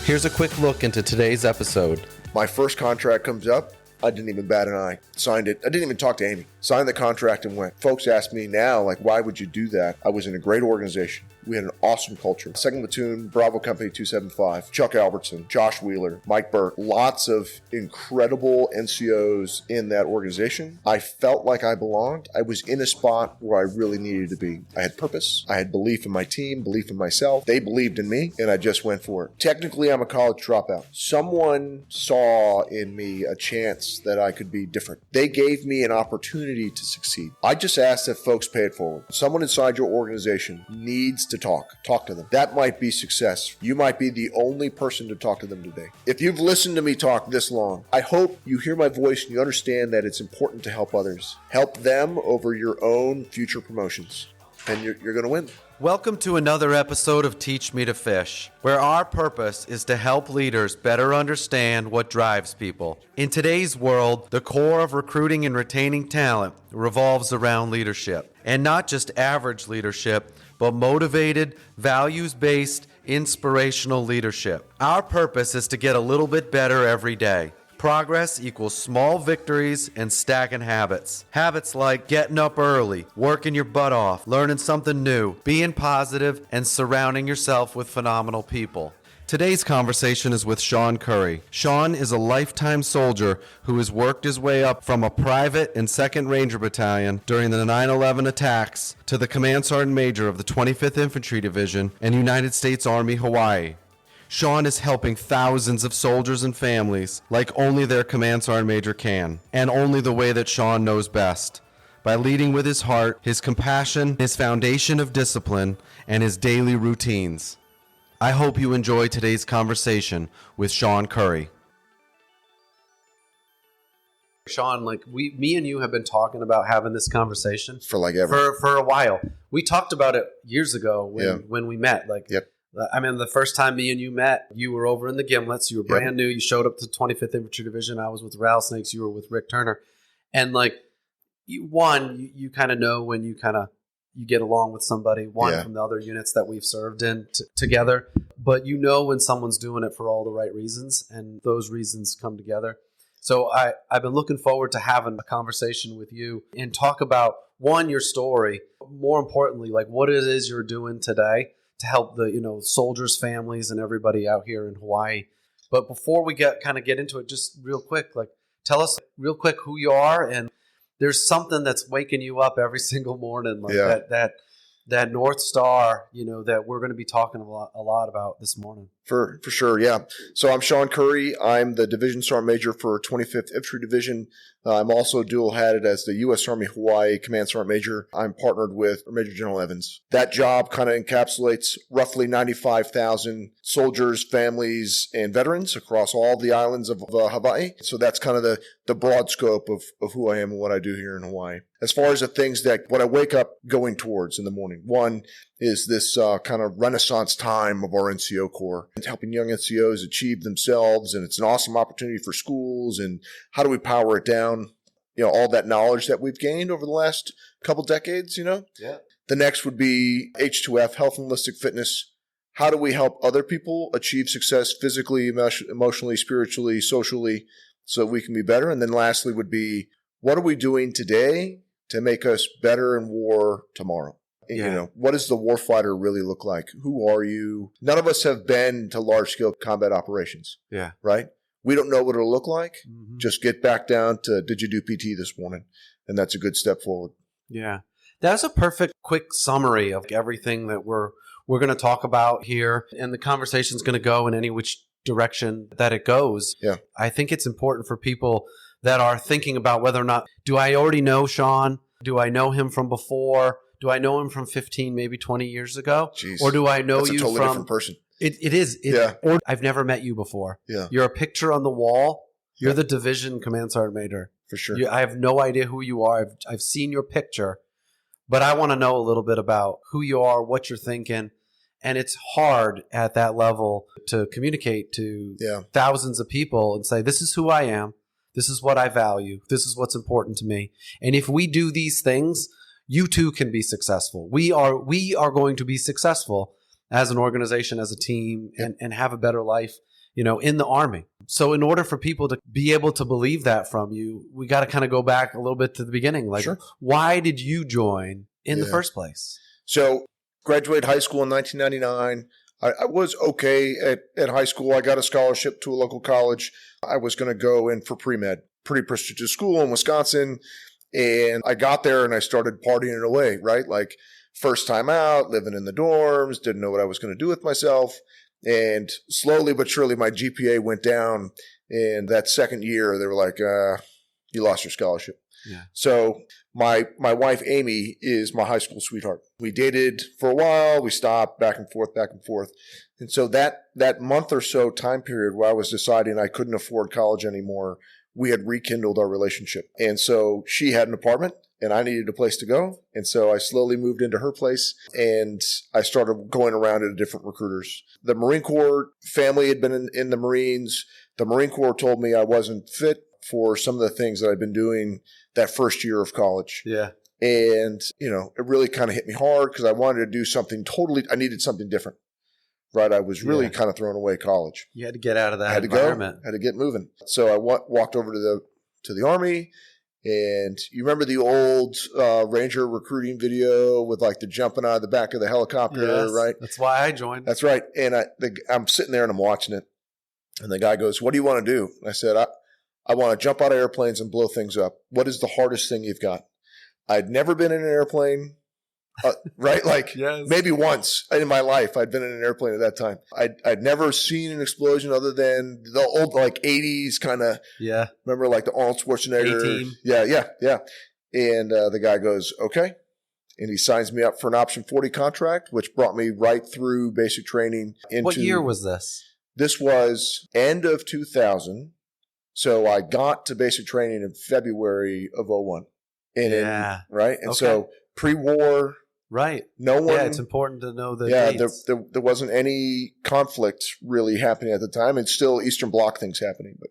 Here's a quick look into today's episode. My first contract comes up. I didn't even bat an eye. Signed it. I didn't even talk to Amy. Signed the contract and went. Folks ask me now, like, why would you do that? I was in a great organization. We had an awesome culture. 2nd Platoon, Bravo Company 275, Chuck Albertson, Josh Wheeler, Mike Burke, lots of incredible NCOs in that organization. I felt like I belonged. I was in a spot where I really needed to be. I had purpose. I had belief in my team, belief in myself. They believed in me, and I just went for it. Technically, I'm a college dropout. Someone saw in me a chance that I could be different. They gave me an opportunity to succeed. I just ask that folks pay it forward. Someone inside your organization needs to talk to them. That might be success. You might be the only person to talk to them today. If you've listened to me talk this long, I hope you hear my voice and you understand that it's important to help others. Help them over your own future promotions, and you're going to win. Welcome to another episode of Teach Me to Fish, where our purpose is to help leaders better understand what drives people. In today's world, the core of recruiting and retaining talent revolves around leadership, and not just average leadership, but motivated, values-based, inspirational leadership. Our purpose is to get a little bit better every day. Progress equals small victories and stacking habits. Habits like getting up early, working your butt off, learning something new, being positive, and surrounding yourself with phenomenal people. Today's conversation is with Shaun Curry. Shaun is a lifetime soldier who has worked his way up from a private in 2nd Ranger Battalion during the 9/11 attacks to the Command Sergeant Major of the 25th Infantry Division and United States Army Hawaii. Shaun is helping thousands of soldiers and families like only their Command Sergeant Major can, and only the way that Shaun knows best, by leading with his heart, his compassion, his foundation of discipline, and his daily routines. I hope you enjoy today's conversation with Shaun Curry. Shaun, me and you have been talking about having this conversation For like ever. For a while. We talked about it years ago when we met. Yep. I mean, the first time me and you met, you were over in the Gimlets. You were brand new. You showed up to 25th Infantry Division. I was with Rattlesnakes. You were with Rick Turner. And you kind of know when you get along with somebody, from the other units that we've served in together. But you know when someone's doing it for all the right reasons, and those reasons come together. So I've been looking forward to having a conversation with you and talk about, one, your story, more importantly, what it is you're doing today to help the soldiers, families, and everybody out here in Hawaii. But before we get into it, just real quick, tell us real quick who you are, and there's something that's waking you up every single morning, that North Star, that we're going to be talking a lot about this morning. For sure, yeah. So I'm Shaun Curry. I'm the Division Sergeant Major for 25th Infantry Division. I'm also dual-hatted as the U.S. Army Hawaii Command Sergeant Major. I'm partnered with Major General Evans. That job kind of encapsulates roughly 95,000 soldiers, families, and veterans across all the islands of Hawaii. So that's kind of the broad scope of who I am and what I do here in Hawaii. As far as the things what I wake up going towards in the morning, one is this kind of renaissance time of our NCO Corps and helping young NCOs achieve themselves. And it's an awesome opportunity for schools. And how do we power it down? All that knowledge that we've gained over the last couple decades, Yeah. The next would be H2F, health and holistic fitness. How do we help other people achieve success physically, emotionally, spiritually, socially, so that we can be better? And then lastly would be, what are we doing today to make us better in war tomorrow? Yeah. What does the warfighter really look like? Who are you? None of us have been to large-scale combat operations. Yeah. Right? We don't know what it'll look like. Mm-hmm. Just get back down to, did you do PT this morning? And that's a good step forward. Yeah. That's a perfect quick summary of everything that we're going to talk about here. And the conversation's going to go in any which direction that it goes. Yeah. I think it's important for people that are thinking about whether or not, do I already know Shaun? Do I know him from before? Do I know him from 15, maybe 20 years ago? Jeez. Or do I know That's you a totally from... different person. It is. Or I've never met you before. Yeah. You're a picture on the wall. You're the Division Command Sergeant Major. For sure. I have no idea who you are. I've seen your picture, but I want to know a little bit about who you are, what you're thinking. And it's hard at that level to communicate to thousands of people and say, this is who I am. This is what I value. This is what's important to me. And if we do these things, you too can be successful. We are going to be successful as an organization, as a team, and have a better life in the Army. So in order for people to be able to believe that from you, we got to kind of go back a little bit to the beginning. Like, Sure. Why did you join in the first place? So graduated high school in 1999. I was okay at high school. I got a scholarship to a local college. I was going to go in for pre-med, pretty prestigious school in Wisconsin. And I got there and I started partying it away, right? Like first time out, living in the dorms, didn't know what I was going to do with myself. And slowly but surely my GPA went down. And that second year, they were like, you lost your scholarship. Yeah. So my wife, Amy, is my high school sweetheart. We dated for a while. We stopped back and forth. And so that month or so time period where I was deciding I couldn't afford college anymore, we had rekindled our relationship. And so she had an apartment and I needed a place to go. And so I slowly moved into her place and I started going around to different recruiters. The Marine Corps family had been in the Marines. The Marine Corps told me I wasn't fit for some of the things that I'd been doing that first year of college. Yeah. And, it really kind of hit me hard because I wanted to do something I needed something different, right? I was really kind of throwing away college. You had to get out of that had environment. Had to get moving. So I walked over to the Army. And you remember the old Ranger recruiting video with like the jumping out of the back of the helicopter, right? That's why I joined. That's right. And I'm sitting there and I'm watching it. And the guy goes, "What do you want to do?" And I said, I want to jump out of airplanes and blow things up. What is the hardest thing you've got? I'd never been in an airplane, right? Like maybe once in my life I'd been in an airplane at that time. I'd never seen an explosion other than the old like 80s kind of, remember like the Arnold Schwarzenegger? A-Team. Yeah. And the guy goes, okay. And he signs me up for an option 40 contract, which brought me right through basic training. What year was this? This was end of 2000. So I got to basic training in February of 01. Right? And so pre-war. Right. No one. Yeah, it's important to know the dates. There wasn't any conflict really happening at the time. It's still Eastern Bloc things happening, but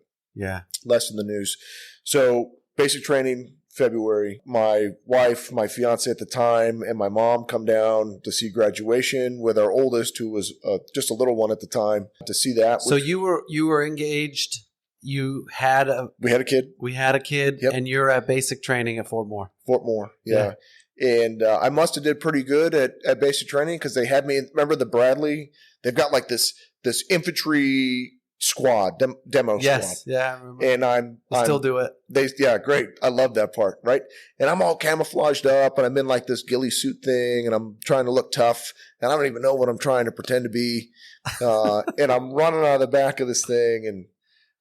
less in the news. So basic training, February. My wife, my fiance at the time, and my mom come down to see graduation with our oldest, who was just a little one at the time, to see that. So you were engaged. We had a kid. Yep. And you're at basic training at Fort Moore. Fort Moore, yeah. And I must have did pretty good at basic training because they had me. Remember the Bradley? They've got like this infantry squad, demo squad. Yeah, I remember. And I'm still do it. Great. I love that part, right? And I'm all camouflaged up, and I'm in like this ghillie suit thing, and I'm trying to look tough, and I don't even know what I'm trying to pretend to be. And I'm running out of the back of this thing, and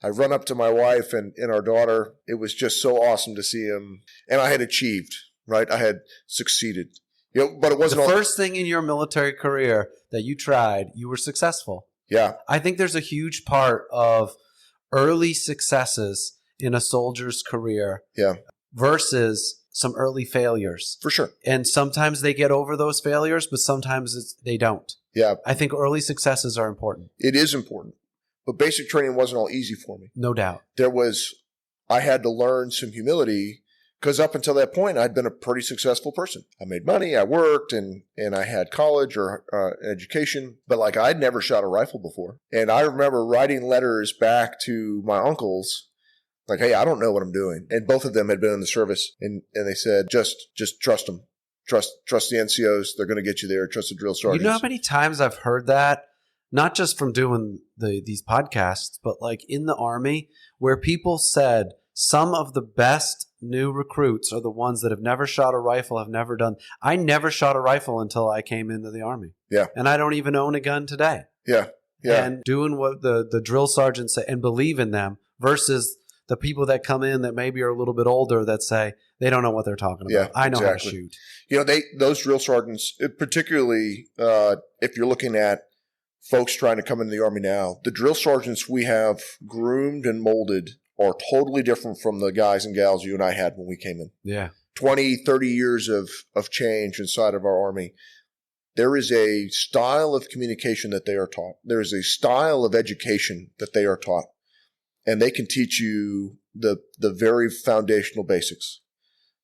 I run up to my wife and our daughter. It was just so awesome to see him. And I had achieved, right? I had succeeded. But it wasn't the first thing in your military career that you tried, you were successful. Yeah. I think there's a huge part of early successes in a soldier's career versus some early failures. For sure. And sometimes they get over those failures, but sometimes they don't. Yeah. I think early successes are important. It is important. But basic training wasn't all easy for me. No doubt. I had to learn some humility because up until that point, I'd been a pretty successful person. I made money, I worked, and I had college or education. But like I'd never shot a rifle before. And I remember writing letters back to my uncles like, hey, I don't know what I'm doing. And both of them had been in the service. And they said, just trust them. Trust the NCOs. They're going to get you there. Trust the drill sergeants. You know how many times I've heard that? Not just from doing these podcasts, but like in the Army, where people said some of the best new recruits are the ones that have never shot a rifle, have never done. I never shot a rifle until I came into the Army. Yeah. And I don't even own a gun today. Yeah. Yeah. And doing what the drill sergeants say and believe in them versus the people that come in that maybe are a little bit older that say they don't know what they're talking about. I know how to shoot. Those drill sergeants, particularly if you're looking at folks trying to come into the Army now, the drill sergeants we have groomed and molded are totally different from the guys and gals you and I had when we came in. Yeah. 20, 30 years of change inside of our Army. There is a style of communication that they are taught. There is a style of education that they are taught. And they can teach you the very foundational basics.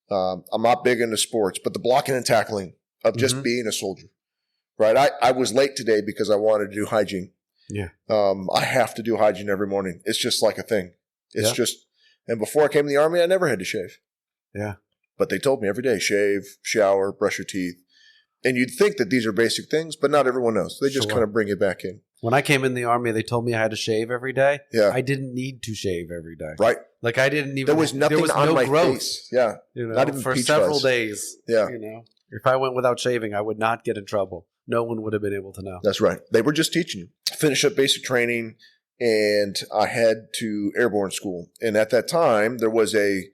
I'm not big into sports, but the blocking and tackling of just being a soldier. Right. I was late today because I wanted to do hygiene. Yeah. I have to do hygiene every morning. It's just like a thing. It's Yeah. just, and before I came to the Army, I never had to shave. Yeah. But they told me every day, shave, shower, brush your teeth. And you'd think that these are basic things, but not everyone knows. They just Sure. kind of bring it back in. When I came in the Army, they told me I had to shave every day. Yeah. I didn't need to shave every day. Right. Like I didn't even. There was nothing on no my growth, face. Yeah. You know, Not even for peach several fuzz. days. Yeah. You know, if I went without shaving, I would not get in trouble. No one would have been able to know. That's right. They were just teaching you. Finish up basic training, and I head to airborne school. And at that time, there was a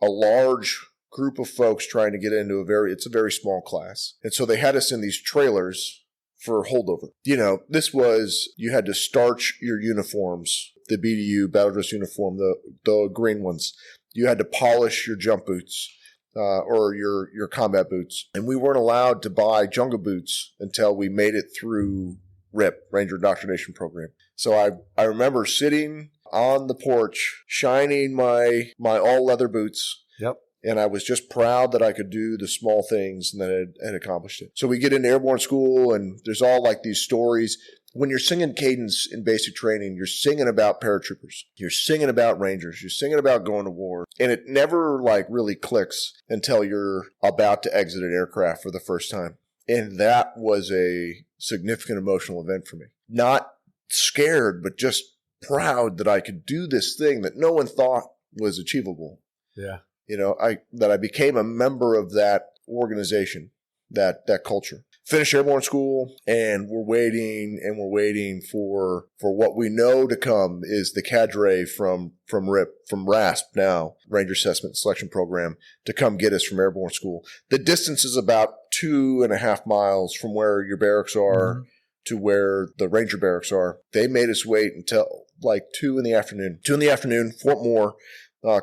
large group of folks trying to get into it's a very small class. And so they had us in these trailers for holdover. You know, this was, you had to starch your uniforms, the BDU, battle dress uniform, the green ones. You had to polish your jump boots. Or your combat boots. And we weren't allowed to buy jungle boots until we made it through RIP, Ranger Indoctrination Program. So I remember sitting on the porch, shining my all leather boots. Yep. And I was just proud that I could do the small things and that I had accomplished it. So we get into airborne school, and there's all like these stories. When you're singing cadence in basic training, you're singing about paratroopers. You're singing about Rangers. You're singing about going to war. And it never like really clicks until you're about to exit an aircraft for the first time. And that was a significant emotional event for me. Not scared, but just proud that I could do this thing that no one thought was achievable. Yeah. You know, that I became a member of that organization, that culture. Finish airborne school, and we're waiting for what we know to come is the cadre from RASP now, Ranger Assessment Selection Program, to come get us from airborne school. The distance is about 2.5 miles from where your barracks are to where the Ranger barracks are. They made us wait until like 2 in the afternoon. 2 in the afternoon, Fort Moore,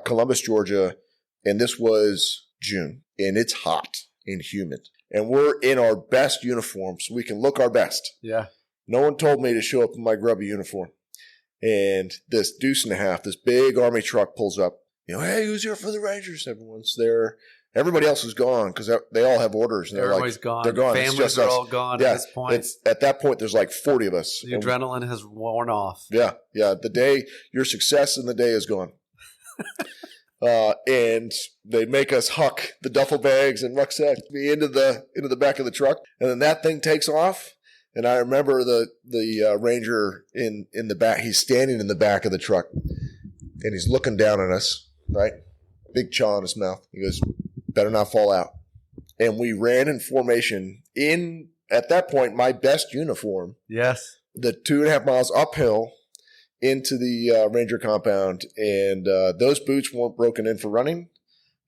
Columbus, Georgia, and this was June, and it's hot and humid. And we're in our best uniform, so we can look our best. Yeah. No one told me to show up in my grubby uniform. And this deuce and a half, this big Army truck pulls up. You know, hey, who's here for the Rangers? Everyone's there. Everybody else is gone because they all have orders. And Everybody's gone. They're gone. Families are all gone at this point. At that point, there's like 40 of us. The adrenaline has worn off. Yeah. The day, your success in the day is gone. And they make us huck the duffel bags and rucksacks into the back of the truck, and then that thing takes off. And I remember the Ranger in the back. He's standing in the back of the truck, and he's looking down at us. Right, big chaw in his mouth. He goes, "Better not fall out." And we ran in formation in at that point my best uniform. Yes, the 2.5 miles uphill into the Ranger compound, and those boots weren't broken in for running,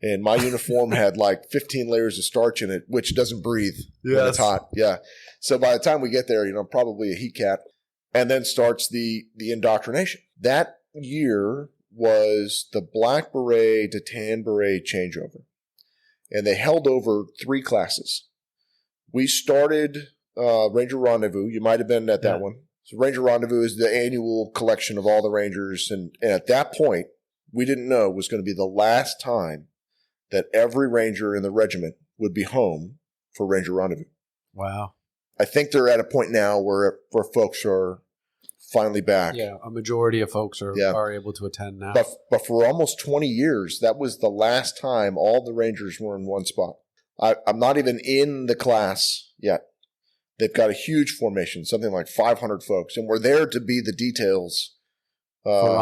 and my uniform had like 15 layers of starch in it, which doesn't breathe when it's hot. Yeah. So by the time we get there, you know, probably a heat cap, and then starts the indoctrination. That year was the black beret to tan beret changeover, and they held over 3 classes. We started Ranger Rendezvous. You might have been at that one. So Ranger Rendezvous is the annual collection of all the Rangers. And at that point, we didn't know it was going to be the last time that every Ranger in the regiment would be home for Ranger Rendezvous. Wow. I think they're at a point now where folks are finally back. Yeah, a majority of folks are able to attend now. But for almost 20 years, that was the last time all the Rangers were in one spot. I'm not even in the class yet. They've got a huge formation, something like 500 folks, and we're there to be the details. For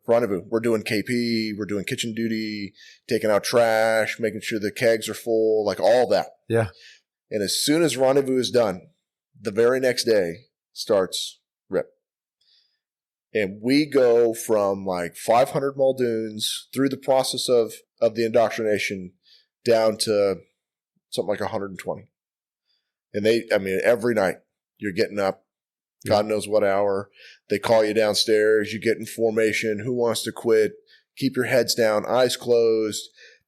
rendezvous. We're doing KP, we're doing kitchen duty, taking out trash, making sure the kegs are full, like all that. Yeah. And as soon as rendezvous is done, the very next day starts RIP. And we go from like 500 Muldoons through the process of the indoctrination down to something like 120. And every night you're getting up, God knows what hour. They call you downstairs. You get in formation. Who wants to quit? Keep your heads down, eyes closed.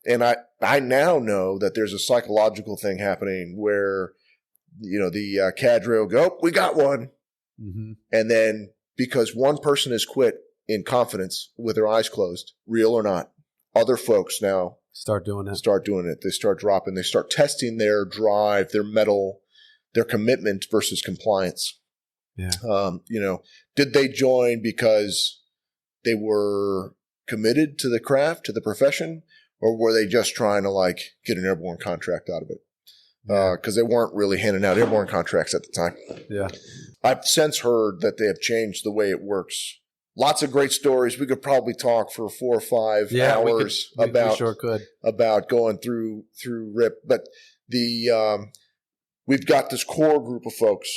And I now know that there's a psychological thing happening where, you know, the cadre will go, we got one. Mm-hmm. And then because one person has quit in confidence with their eyes closed, real or not, other folks now start doing it. They start dropping. They start testing their drive, their mettle, their commitment versus compliance. Yeah. Did they join because they were committed to the craft, to the profession, or were they just trying to get an airborne contract out of it? Because they weren't really handing out airborne contracts at the time. Yeah. I've since heard that they have changed the way it works. Lots of great stories. We could probably talk for 4 or 5 hours we sure could. about going through RIP. But we've got this core group of folks.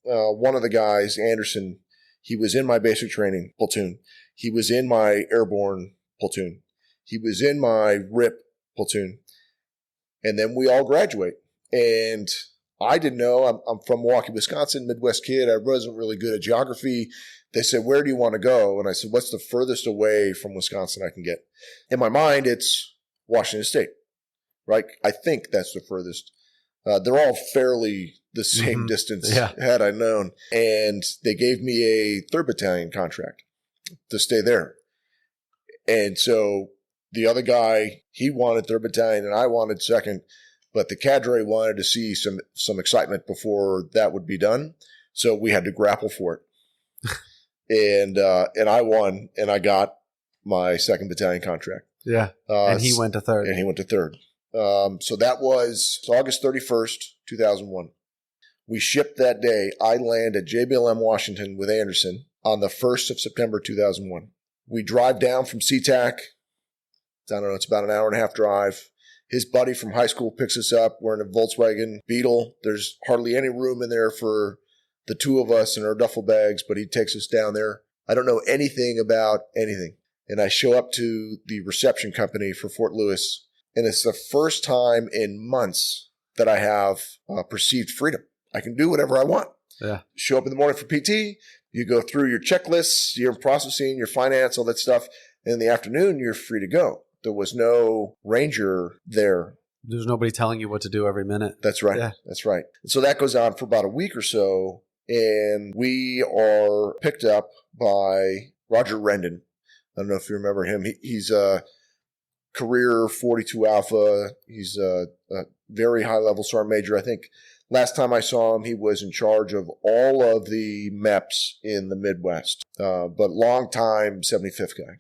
One of the guys, Anderson, he was in my basic training platoon. He was in my airborne platoon. He was in my RIP platoon. And then we all graduate. And I didn't know. I'm from Milwaukee, Wisconsin, Midwest kid. I wasn't really good at geography. They said, where do you want to go? And I said, what's the furthest away from Wisconsin I can get? In my mind, it's Washington State, right? I think that's the furthest. They're all fairly the same distance had I known. And they gave me a 3rd Battalion contract to stay there. And so the other guy, he wanted 3rd Battalion and I wanted 2nd. But the cadre wanted to see some excitement before that would be done. So we had to grapple for it. And I won, and I got my 2nd Battalion contract. Yeah. And he went to 3rd. And he went to 3rd. So that was August 31st, 2001. We shipped that day. I land at JBLM Washington with Anderson on the 1st of September, 2001. We drive down from SeaTac. I don't know, it's about an hour and a half drive. His buddy from high school picks us up. We're in a Volkswagen Beetle. There's hardly any room in there for the 2 of us and our duffel bags, but he takes us down there. I don't know anything about anything. And I show up to the reception company for Fort Lewis, and it's the first time in months that I have perceived freedom. I can do whatever I want. Yeah. Show up in the morning for PT. You go through your checklists, your processing, your finance, all that stuff. And in the afternoon, you're free to go. There was no ranger there. There's nobody telling you what to do every minute. That's right. Yeah. That's right. And so that goes on for about a week or so. And we are picked up by Roger Rendon. I don't know if you remember him. He's a career 42 Alpha. He's a very high-level sergeant major. I think last time I saw him, he was in charge of all of the MEPs in the Midwest, but long-time 75th guy.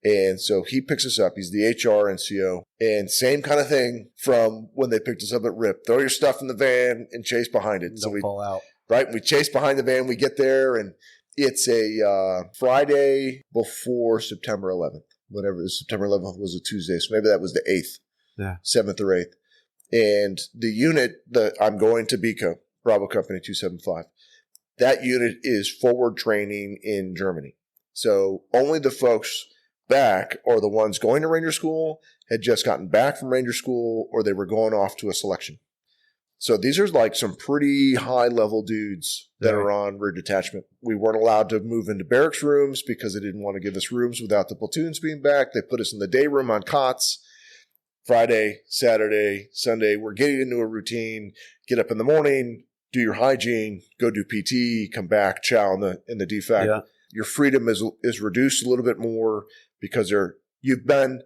And so he picks us up. He's the HR NCO. And same kind of thing from when they picked us up at RIP. Throw your stuff in the van and chase behind it. Don't fall out. Right? We chase behind the van. We get there, and it's a Friday before September 11th. Whatever, September 11th was a Tuesday. So maybe that was the 8th, 7th or 8th. And the unit that I'm going to BICO, Bravo Company 275, that unit is forward training in Germany. So only the folks back are the ones going to Ranger School, had just gotten back from Ranger School, or they were going off to a selection. So these are like some pretty high-level dudes that are on rear detachment. We weren't allowed to move into barracks rooms because they didn't want to give us rooms without the platoons being back. They put us in the day room on cots. Friday, Saturday, Sunday, we're getting into a routine. Get up in the morning, do your hygiene, go do PT, come back, chow in the DFAC. Yeah. Your freedom is reduced a little bit more because you've been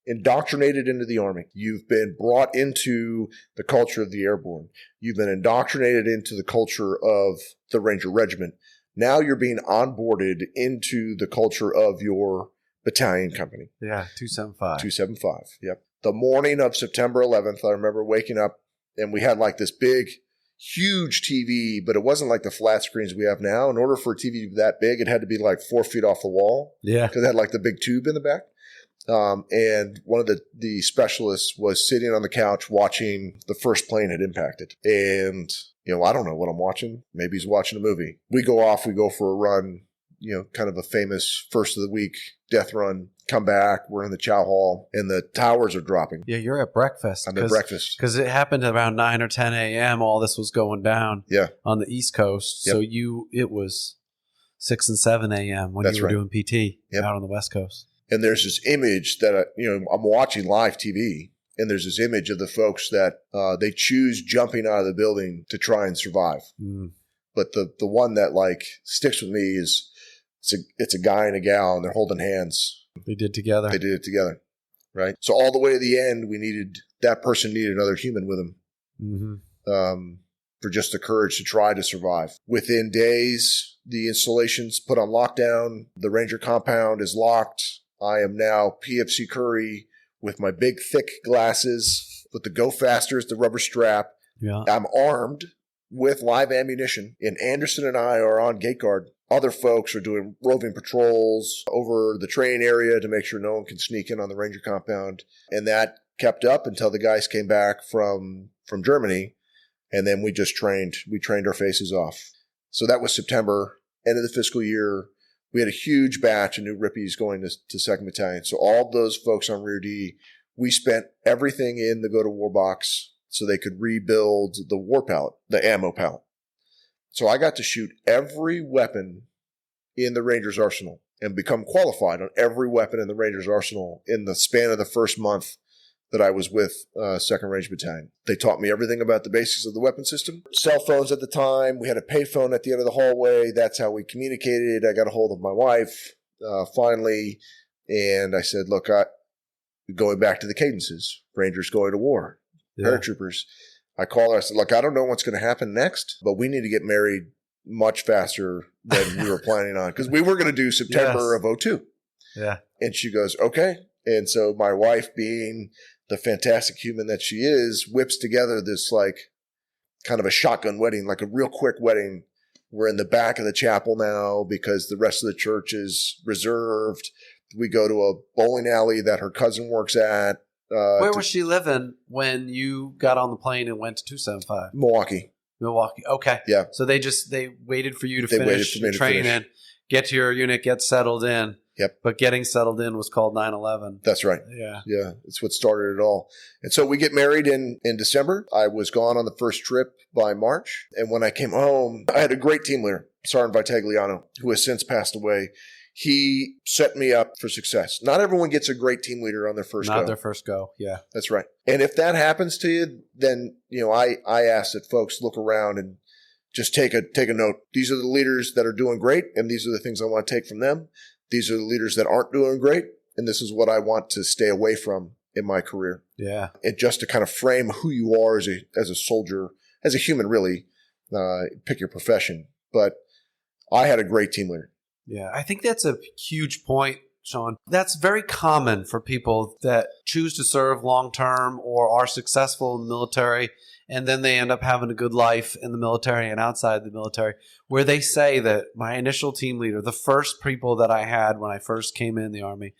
indoctrinated into the Army. You've been brought into the culture of the airborne. You've been indoctrinated into the culture of the Ranger Regiment. Now you're being onboarded into the culture of your battalion company. Yeah, 275. 275, yep. The morning of September 11th, I remember waking up, and we had like this big, huge TV, but it wasn't like the flat screens we have now. In order for a TV to be that big, it had to be like 4 feet off the wall. Yeah. Because it had like the big tube in the back. And one of the specialists was sitting on the couch watching the first plane had impacted. And, I don't know what I'm watching. Maybe he's watching a movie. We go for a run, kind of a famous first of the week death run, come back. We're in the chow hall and the towers are dropping. Yeah, you're at breakfast. I'm at breakfast. Because it happened around 9 or 10 a.m. All this was going down on the East Coast. Yep. So it was 6 and 7 a.m. when you were doing PT out on the West Coast. And there's this image that, I'm watching live TV, and there's this image of the folks that they choose jumping out of the building to try and survive. Mm. But the one that sticks with me is it's a guy and a gal, and they're holding hands. They did it together, right? So all the way to the end, that person needed another human with them. Mm-hmm. for just the courage to try to survive. Within days, the installation's put on lockdown. The Ranger compound is locked. I am now PFC Curry with my big, thick glasses, with the Go Fasters, the rubber strap. Yeah. I'm armed with live ammunition, and Anderson and I are on gate guard. Other folks are doing roving patrols over the train area to make sure no one can sneak in on the Ranger compound. And that kept up until the guys came back from Germany. And then we just trained. We trained our faces off. So that was September, end of the fiscal year. We had a huge batch of new Rippies going to 2nd Battalion. So all those folks on Rear D, we spent everything in the go-to-war box so they could rebuild the war pallet, the ammo pallet. So I got to shoot every weapon in the Rangers arsenal and become qualified on every weapon in the Rangers arsenal in the span of the first month that I was with 2nd Ranger Battalion. They taught me everything about the basics of the weapon system. Cell phones at the time. We had a payphone at the end of the hallway. That's how we communicated. I got a hold of my wife finally, and I said, look, going back to the cadences, Rangers going to war, paratroopers. I called her. I said, look, I don't know what's going to happen next, but we need to get married much faster than we were planning on, because we were going to do September of 2002. Yeah. And she goes, okay. And so my wife, being the fantastic human that she is, whips together this like kind of a shotgun wedding, like a real quick wedding. We're in the back of the chapel now because the rest of the church is reserved. We go to a bowling alley that her cousin works at. Where was she living when you got on the plane and went to 275? Milwaukee. Okay. Yeah. So they waited for you to finish training, get to your unit, get settled in. Yep. But getting settled in was called 9/11. That's right. Yeah. Yeah. It's what started it all. And so we get married in December. I was gone on the first trip by March. And when I came home, I had a great team leader, Sergeant Vitagliano, who has since passed away. He set me up for success. Not everyone gets a great team leader on their first go. Not their first go. Yeah. That's right. And if that happens to you, then, I ask that folks look around and just take a note. These are the leaders that are doing great, and these are the things I want to take from them. These are the leaders that aren't doing great, and this is what I want to stay away from in my career. Yeah. And just to kind of frame who you are as a soldier, as a human, really, pick your profession. But I had a great team leader. Yeah, I think that's a huge point, Shaun. That's very common for people that choose to serve long-term or are successful in the military, and then they end up having a good life in the military and outside the military, where they say that my initial team leader, the first people that I had when I first came in the Army,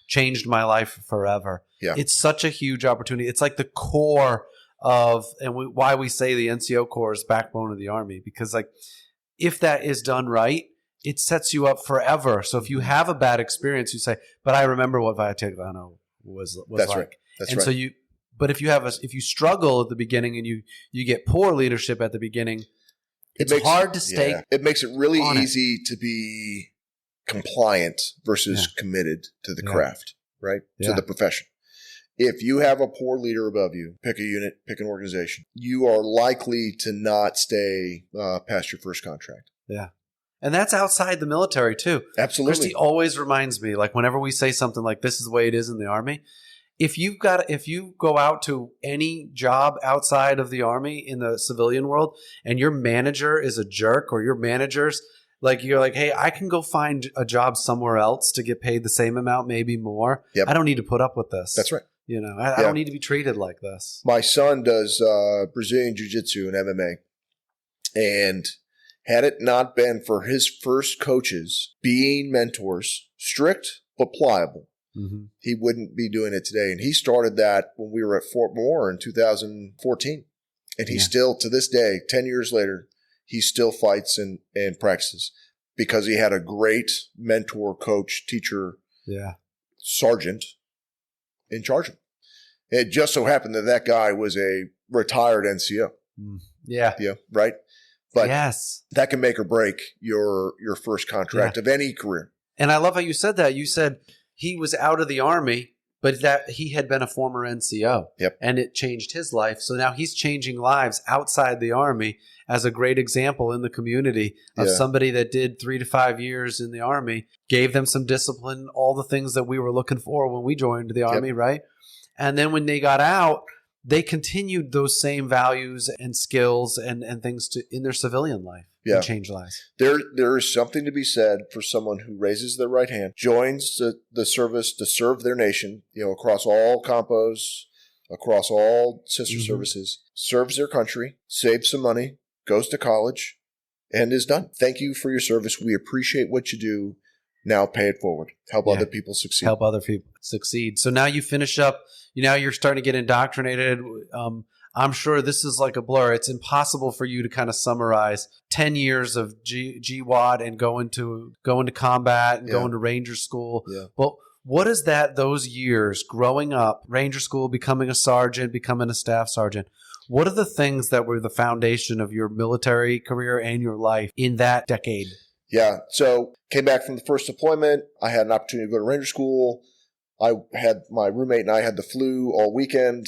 changed my life forever. Yeah. It's such a huge opportunity. It's like the core of, why we say the NCO Corps is backbone of the Army, because like if that is done right, it sets you up forever. So if you have a bad experience, you say, but I remember what Vitagliano was That's like. right. That's and right. So but if you struggle at the beginning and you get poor leadership at the beginning, it's hard to stay. Yeah. It makes it really easy to be compliant versus committed to the craft, right? Yeah. To the profession. If you have a poor leader above you, pick a unit, pick an organization, you are likely to not stay past your first contract. Yeah. And that's outside the military too. Absolutely. Christy always reminds me, like whenever we say something like this is the way it is in the Army, if you go out to any job outside of the Army in the civilian world and your manager is a jerk, or your manager's like, you're like, hey, I can go find a job somewhere else to get paid the same amount, maybe more. Yep. I don't need to put up with this. That's right. I don't need to be treated like this. My son does Brazilian Jiu-Jitsu and MMA. And had it not been for his first coaches being mentors, strict but pliable, he wouldn't be doing it today. And he started that when we were at Fort Moore in 2014. And he still, to this day, 10 years later, he still fights and practices because he had a great mentor, coach, teacher, sergeant in charge of him. It just so happened that guy was a retired NCO. Yeah. Yeah. Right. But that can make or break your first contract of any career. And I love how you said that. You said he was out of the Army, but that he had been a former NCO. Yep. And it changed his life. So now he's changing lives outside the Army as a great example in the community of somebody that did 3 to 5 years in the Army, gave them some discipline, all the things that we were looking for when we joined the Army, right? And then when they got out, they continued those same values and skills and things in their civilian life and change lives. There is something to be said for someone who raises their right hand, joins the service to serve their nation, across all compos, across all sister services, serves their country, saves some money, goes to college, and is done. Thank you for your service. We appreciate what you do. Now pay it forward. Help other people succeed. Help other people succeed. So now you finish up. Now you're starting to get indoctrinated. I'm sure this is like a blur. It's impossible for you to kind of summarize 10 years of GWAT and going to combat and going to Ranger school. Yeah. Well, what is those years growing up, Ranger school, becoming a sergeant, becoming a staff sergeant? What are the things that were the foundation of your military career and your life in that decade? Yeah. So came back from the first deployment. I had an opportunity to go to Ranger school. I had my roommate and I had the flu all weekend.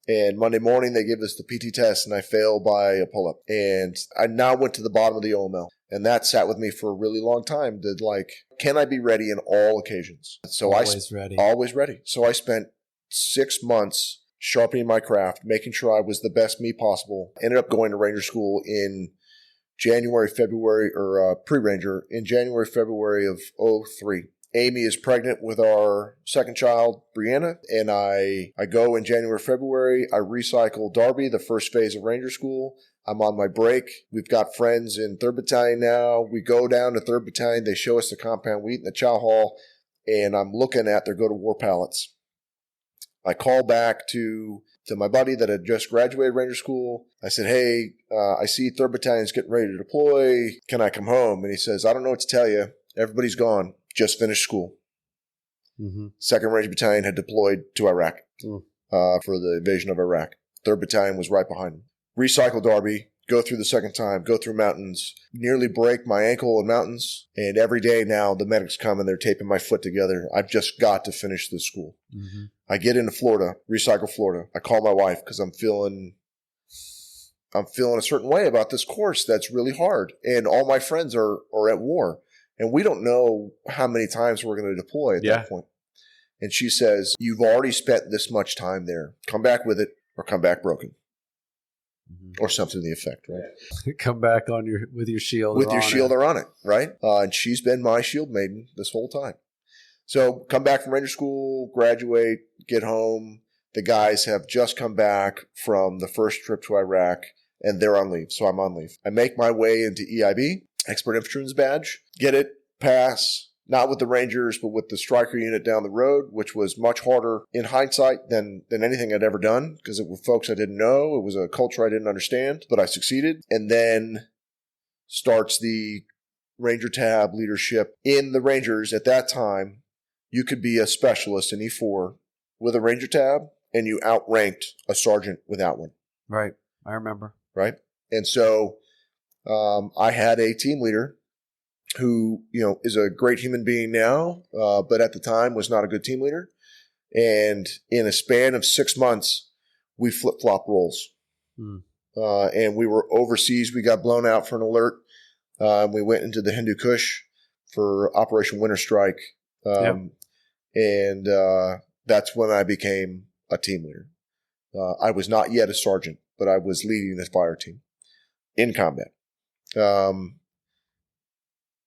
And Monday morning, they gave us the PT test, and I failed by a pull-up. And I now went to the bottom of the OML. And that sat with me for a really long time. Can I be ready in all occasions? So Always ready. Always ready. So I spent 6 months sharpening my craft, making sure I was the best me possible. Ended up going to Ranger school in January, February, or pre-Ranger, in January, February of 2003. Amy is pregnant with our second child, Brianna, and I go in January, February. I recycle Darby, the first phase of Ranger School. I'm on my break. We've got friends in 3rd Battalion now. We go down to 3rd Battalion. They show us the compound. We eat in the chow hall, and I'm looking at their go-to-war pallets. I call back to my buddy that had just graduated Ranger School. I said, hey, I see 3rd Battalion's getting ready to deploy. Can I come home? And he says, I don't know what to tell you. Everybody's gone. Just finished school. 2nd Ranger Battalion had deployed to Iraq for the invasion of Iraq. 3rd Battalion was right behind them. Recycle Darby, go through the second time, go through mountains, nearly break my ankle in mountains. And every day now the medics come and they're taping my foot together. I've just got to finish this school. I get into Florida, recycle Florida. I call my wife because I'm feeling a certain way about this course that's really hard. And all my friends are at war. And we don't know how many times we're going to deploy at that point. And she says, you've already spent this much time there. Come back with it or come back broken. Or something to the effect, right? Come back with your shield. With your shield or on it, right? And she's been my shield maiden this whole time. So come back from Ranger school, graduate, get home. The guys have just come back from the first trip to Iraq, and they're on leave. So I'm on leave. I make my way into EIB. Expert Infantryman's badge, get it, pass, not with the Rangers, but with the striker unit down the road, which was much harder in hindsight than anything I'd ever done, because it were folks I didn't know. It was a culture I didn't understand, but I succeeded. And then starts the Ranger tab leadership. In the Rangers at that time, you could be a specialist in E4 with a Ranger tab, and you outranked a sergeant without one. Right. I remember. Right. And so I had a team leader who, is a great human being now, but at the time was not a good team leader. And in a span of 6 months, we flip-flop roles. And we were overseas. We got blown out for an alert. We went into the Hindu Kush for Operation Winter Strike. And that's when I became a team leader. I was not yet a sergeant, but I was leading the fire team in combat.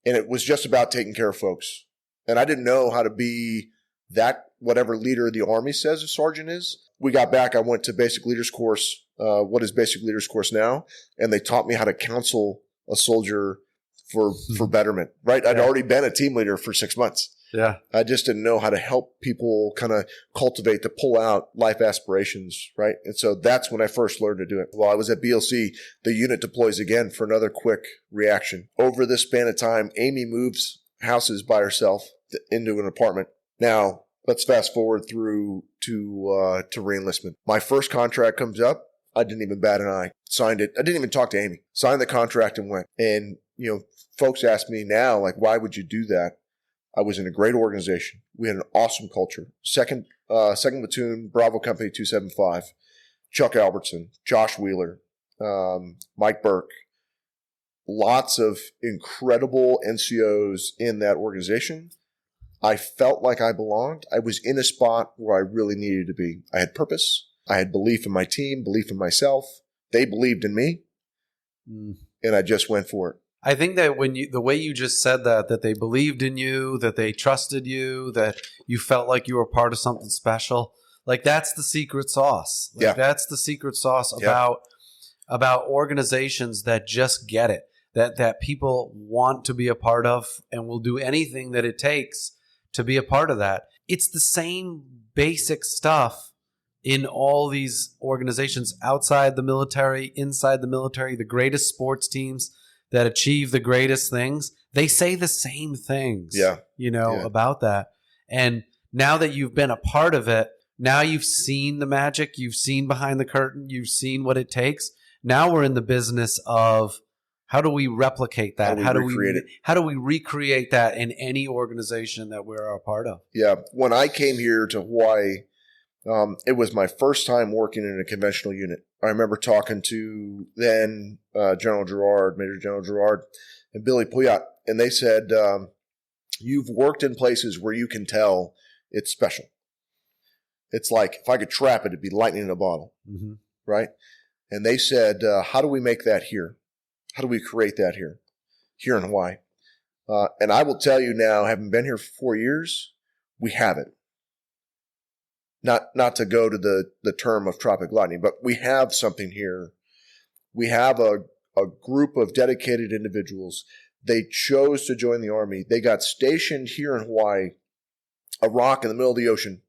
And it was just about taking care of folks. And I didn't know how to be that, whatever leader the Army says a sergeant is. We got back. I went to basic leaders course. What is basic leaders course now? And they taught me how to counsel a soldier for betterment, right? I'd already been a team leader for 6 months. Yeah. I just didn't know how to help people kind of cultivate, to pull out life aspirations, right? And so that's when I first learned to do it. While I was at BLC, the unit deploys again for another quick reaction. Over this span of time, Amy moves houses by herself into an apartment. Now, let's fast forward through to reenlistment. My first contract comes up. I didn't even bat an eye. Signed it. I didn't even talk to Amy. Signed the contract and went. And, folks ask me now, like, why would you do that? I was in a great organization. We had an awesome culture. Second Platoon, Bravo Company 275, Chuck Albertson, Josh Wheeler, Mike Burke. Lots of incredible NCOs in that organization. I felt like I belonged. I was in a spot where I really needed to be. I had purpose. I had belief in my team, belief in myself. They believed in me, and I just went for it. I think that the way you just said that they believed in you, that they trusted you, that you felt like you were part of something special, like that's the secret sauce. Like that's the secret sauce about organizations that just get it, that people want to be a part of and will do anything that it takes to be a part of that. It's the same basic stuff in all these organizations outside the military, inside the military, the greatest sports teams that achieve the greatest things, they say the same things, about that. And now that you've been a part of it, now you've seen the magic, you've seen behind the curtain, you've seen what it takes. Now we're in the business of how do we replicate that? How do we recreate that in any organization that we're a part of? Yeah. When I came here to Hawaii, it was my first time working in a conventional unit. I remember talking to then General Gerard, Major General Gerard, and Billy Puyat, and they said, you've worked in places where you can tell it's special. It's like if I could trap it, it'd be lightning in a bottle, right? And they said, how do we make that here? How do we create that here in Hawaii? And I will tell you now, having been here for 4 years, we have it. Not to go to the term of tropic lightning, but we have something here. We have a group of dedicated individuals. They chose to join the Army. They got stationed here in Hawaii, a rock in the middle of the ocean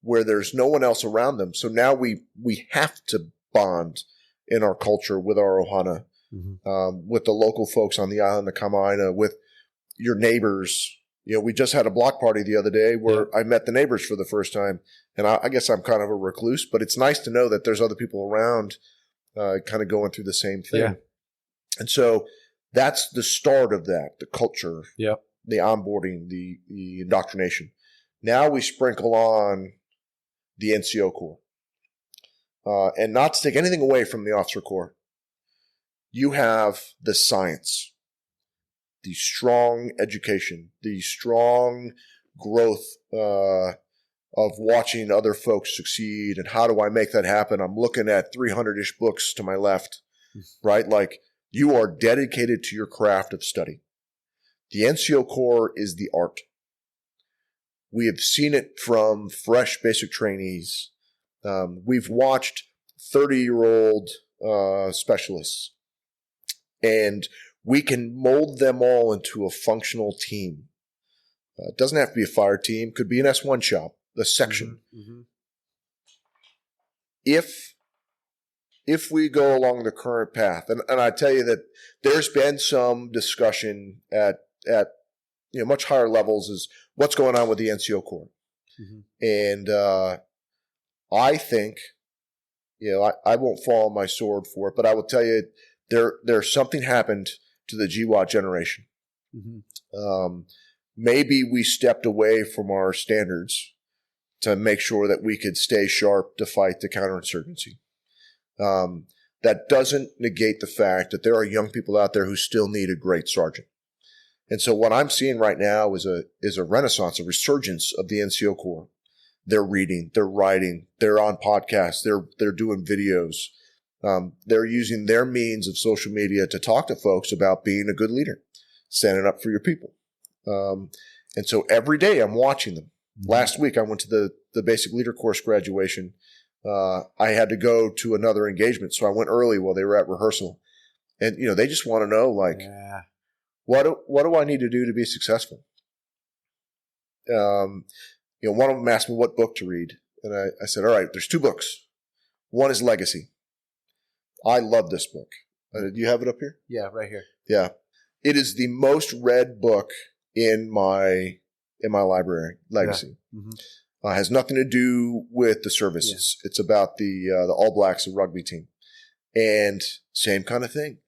where there's no one else around them. So now we have to bond in our culture with our ohana, with the local folks on the island of Kama'aina, with your neighbors. We just had a block party the other day where I met the neighbors for the first time. And I guess I'm kind of a recluse, but it's nice to know that there's other people around kind of going through the same thing. Yeah. And so that's the start of that, the culture, the onboarding, the indoctrination. Now we sprinkle on the NCO Corps. And not to take anything away from the officer corps, you have the science, the strong education, the strong growth of watching other folks succeed. And how do I make that happen? I'm looking at 300-ish books to my left, right? Like you are dedicated to your craft of study. The NCO Corps is the art. We have seen it from fresh basic trainees. We've watched 30-year-old specialists, and we can mold them all into a functional team. It doesn't have to be a fire team. Could be an S1 shop, a section. If we go along the current path, and I tell you that there's been some discussion at much higher levels is what's going on with the NCO Corps. And I think, I won't fall on my sword for it, but I will tell you there's something happened to the GWAT generation. Maybe we stepped away from our standards to make sure that we could stay sharp to fight the counterinsurgency. That doesn't negate the fact that there are young people out there who still need a great sergeant. And so what I'm seeing right now is a renaissance, a resurgence of the NCO Corps. They're reading, they're writing, they're on podcasts, they're doing videos. They're using their means of social media to talk to folks about being a good leader, standing up for your people. And so every day I'm watching them. Last week I went to the basic leader course graduation. I had to go to another engagement, so I went early while they were at rehearsal. And they just want to know, what do I need to do to be successful? One of them asked me what book to read, and I said, all right, there's 2 books. One is Legacy. I love this book. Do you have it up here? Yeah, right here. Yeah. It is the most read book in my library, Legacy. Has nothing to do with the services. It's about the All Blacks, the rugby team. And same kind of thing.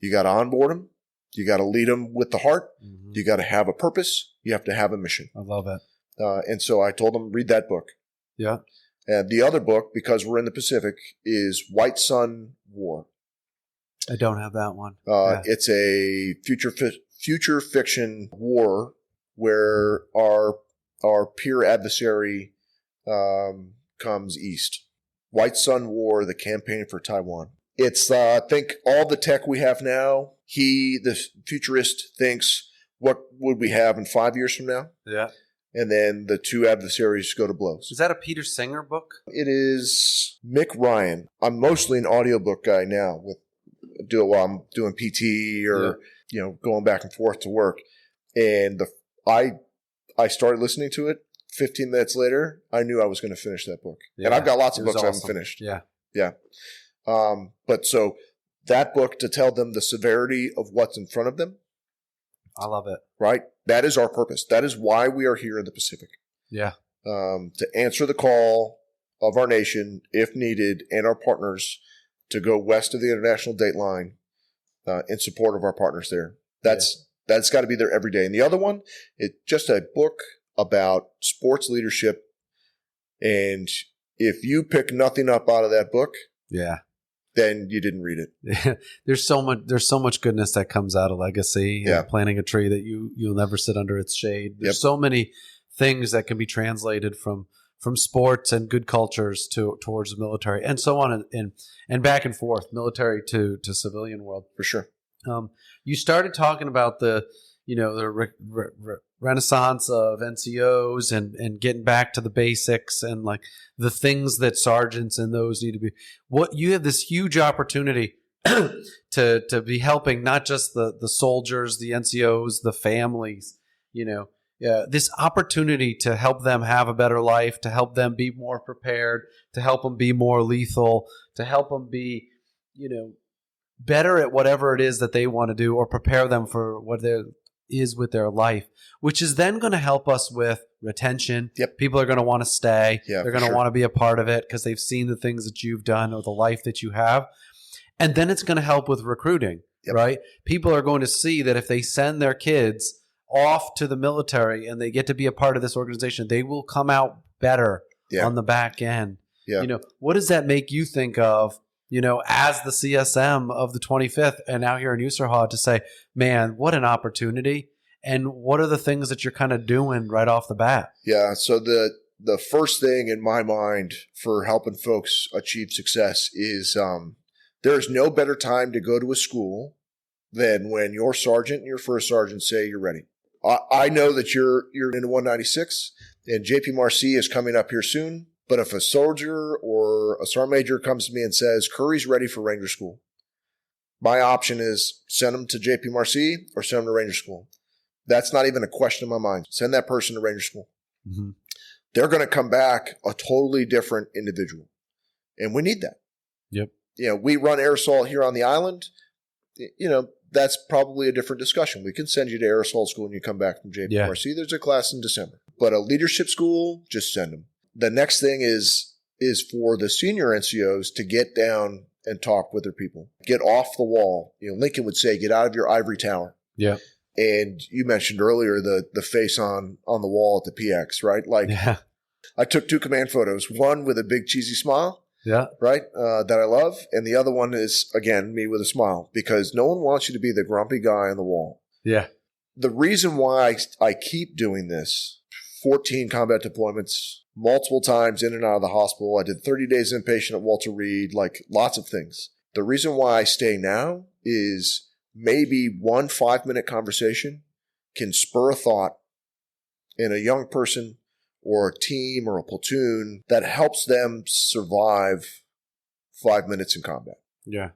You got to onboard them. You got to lead them with the heart. You got to have a purpose. You have to have a mission. I love it. And so I told them, read that book. Yeah. And the other book, because we're in the Pacific, is White Sun War. I don't have that one. It's a future fiction war where our peer adversary comes east. White Sun War, the campaign for Taiwan. It's, I think, all the tech we have now. He, the futurist, thinks, what would we have in 5 years from now? Yeah. And then the two adversaries go to blows. Is that a Peter Singer book? It is Mick Ryan. I'm mostly an audiobook guy now while I'm doing PT or going back and forth to work. And I started listening to it. 15 minutes later, I knew I was going to finish that book. Yeah, and I've got lots of books I haven't finished. Yeah. Yeah. But so that book, to tell them the severity of what's in front of them. I love it. Right? That is our purpose. That is why we are here in the Pacific. Yeah. To answer the call of our nation, if needed, and our partners to go west of the international date line in support of our partners there. That's got to be there every day. And the other one, it's just a book about sports leadership. And if you pick nothing up out of that book, then you didn't read it. There's so much goodness that comes out of legacy and planting a tree that you'll never sit under its shade. There's so many things that can be translated from sports and good cultures towards the military and so on and back and forth, military to civilian world. For sure. You started talking about the renaissance of NCOs and getting back to the basics and like the things that sergeants and those need to be. What you have this huge opportunity to be helping not just the soldiers, the NCOs, the families, this opportunity to help them have a better life, to help them be more prepared, to help them be more lethal, to help them be, better at whatever it is that they want to do or prepare them for what is with their life, which is then going to help us with retention. Yep. People are going to want to stay. Yeah, they're going to want to be a part of it because they've seen the things that you've done or the life that you have. And then it's going to help with recruiting, right? People are going to see that if they send their kids off to the military and they get to be a part of this organization, they will come out better on the back end. Yeah. What does that make you think of, as the CSM of the 25th and out here in Usarha to say, man, what an opportunity. And what are the things that you're kind of doing right off the bat? Yeah. So the first thing in my mind for helping folks achieve success is there is no better time to go to a school than when your sergeant and your first sergeant say you're ready. I know that you're in 196 and JP Marcy is coming up here soon. But if a soldier or a sergeant major comes to me and says, Curry's ready for Ranger School, my option is send him to JP Marcy or send him to Ranger School. That's not even a question in my mind. Send that person to Ranger School. Mm-hmm. They're going to come back a totally different individual. And we need that. Yep. We run aerosol here on the island. That's probably a different discussion. We can send you to aerosol school when you come back from JP Marcy. There's a class in December. But a leadership school, just send them. The next thing is for the senior NCOs to get down and talk with their people. Get off the wall. Lincoln would say, get out of your ivory tower. Yeah. And you mentioned earlier the face on the wall at the PX, right? I took 2 command photos, one with a big cheesy smile, right, that I love, and the other one is, again, me with a smile, because no one wants you to be the grumpy guy on the wall. Yeah. The reason why I keep doing this, 14 combat deployments, multiple times in and out of the hospital. I did 30 days inpatient at Walter Reed, lots of things. The reason why I stay now is maybe 1 5-minute conversation can spur a thought in a young person or a team or a platoon that helps them survive 5 minutes in combat. Yeah.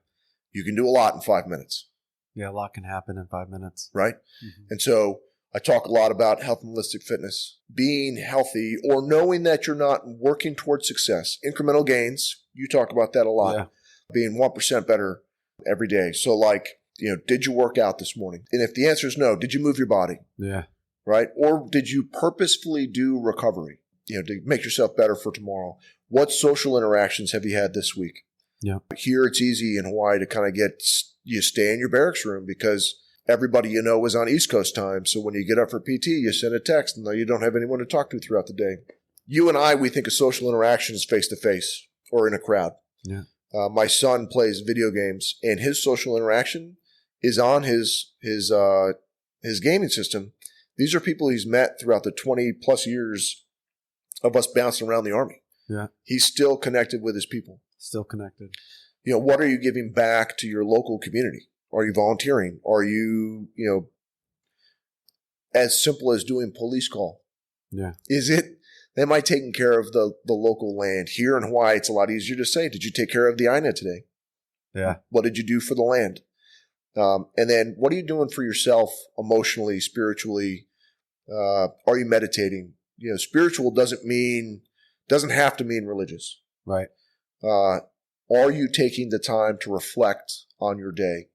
You can do a lot in 5 minutes. Yeah, a lot can happen in 5 minutes. Right? Mm-hmm. And so I talk a lot about health and holistic fitness, being healthy or knowing that you're not working towards success. Incremental gains, you talk about that a lot, being 1% better every day. So did you work out this morning? And if the answer is no, did you move your body? Yeah. Right? Or did you purposefully do recovery, to make yourself better for tomorrow? What social interactions have you had this week? Yeah. Here it's easy in Hawaii to kind of you stay in your barracks room because everybody is on East Coast time. So when you get up for PT, you send a text and you don't have anyone to talk to throughout the day. You and I, we think a social interaction is face-to-face or in a crowd. Yeah. My son plays video games and his social interaction is on his gaming system. These are people he's met throughout the 20 plus years of us bouncing around the Army. Yeah. He's still connected with his people. Still connected. What are you giving back to your local community? Are you volunteering? Are you, as simple as doing police call? Yeah. Is it, am I taking care of the local land? Here in Hawaii, it's a lot easier to say, did you take care of the Aina today? Yeah. What did you do for the land? And then what are you doing for yourself emotionally, spiritually? Are you meditating? Spiritual doesn't have to mean religious. Right. Are you taking the time to reflect on your day?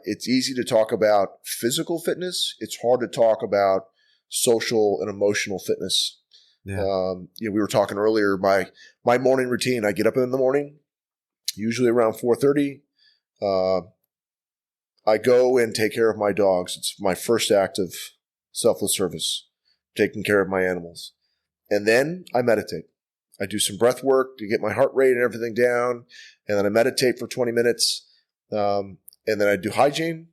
It's easy to talk about physical fitness. It's hard to talk about social and emotional fitness. Yeah. We were talking earlier, my morning routine, I get up in the morning, usually around 4:30. I go and take care of my dogs. It's my first act of selfless service, taking care of my animals. And then I meditate. I do some breath work to get my heart rate and everything down. And then I meditate for 20 minutes. And then I do hygiene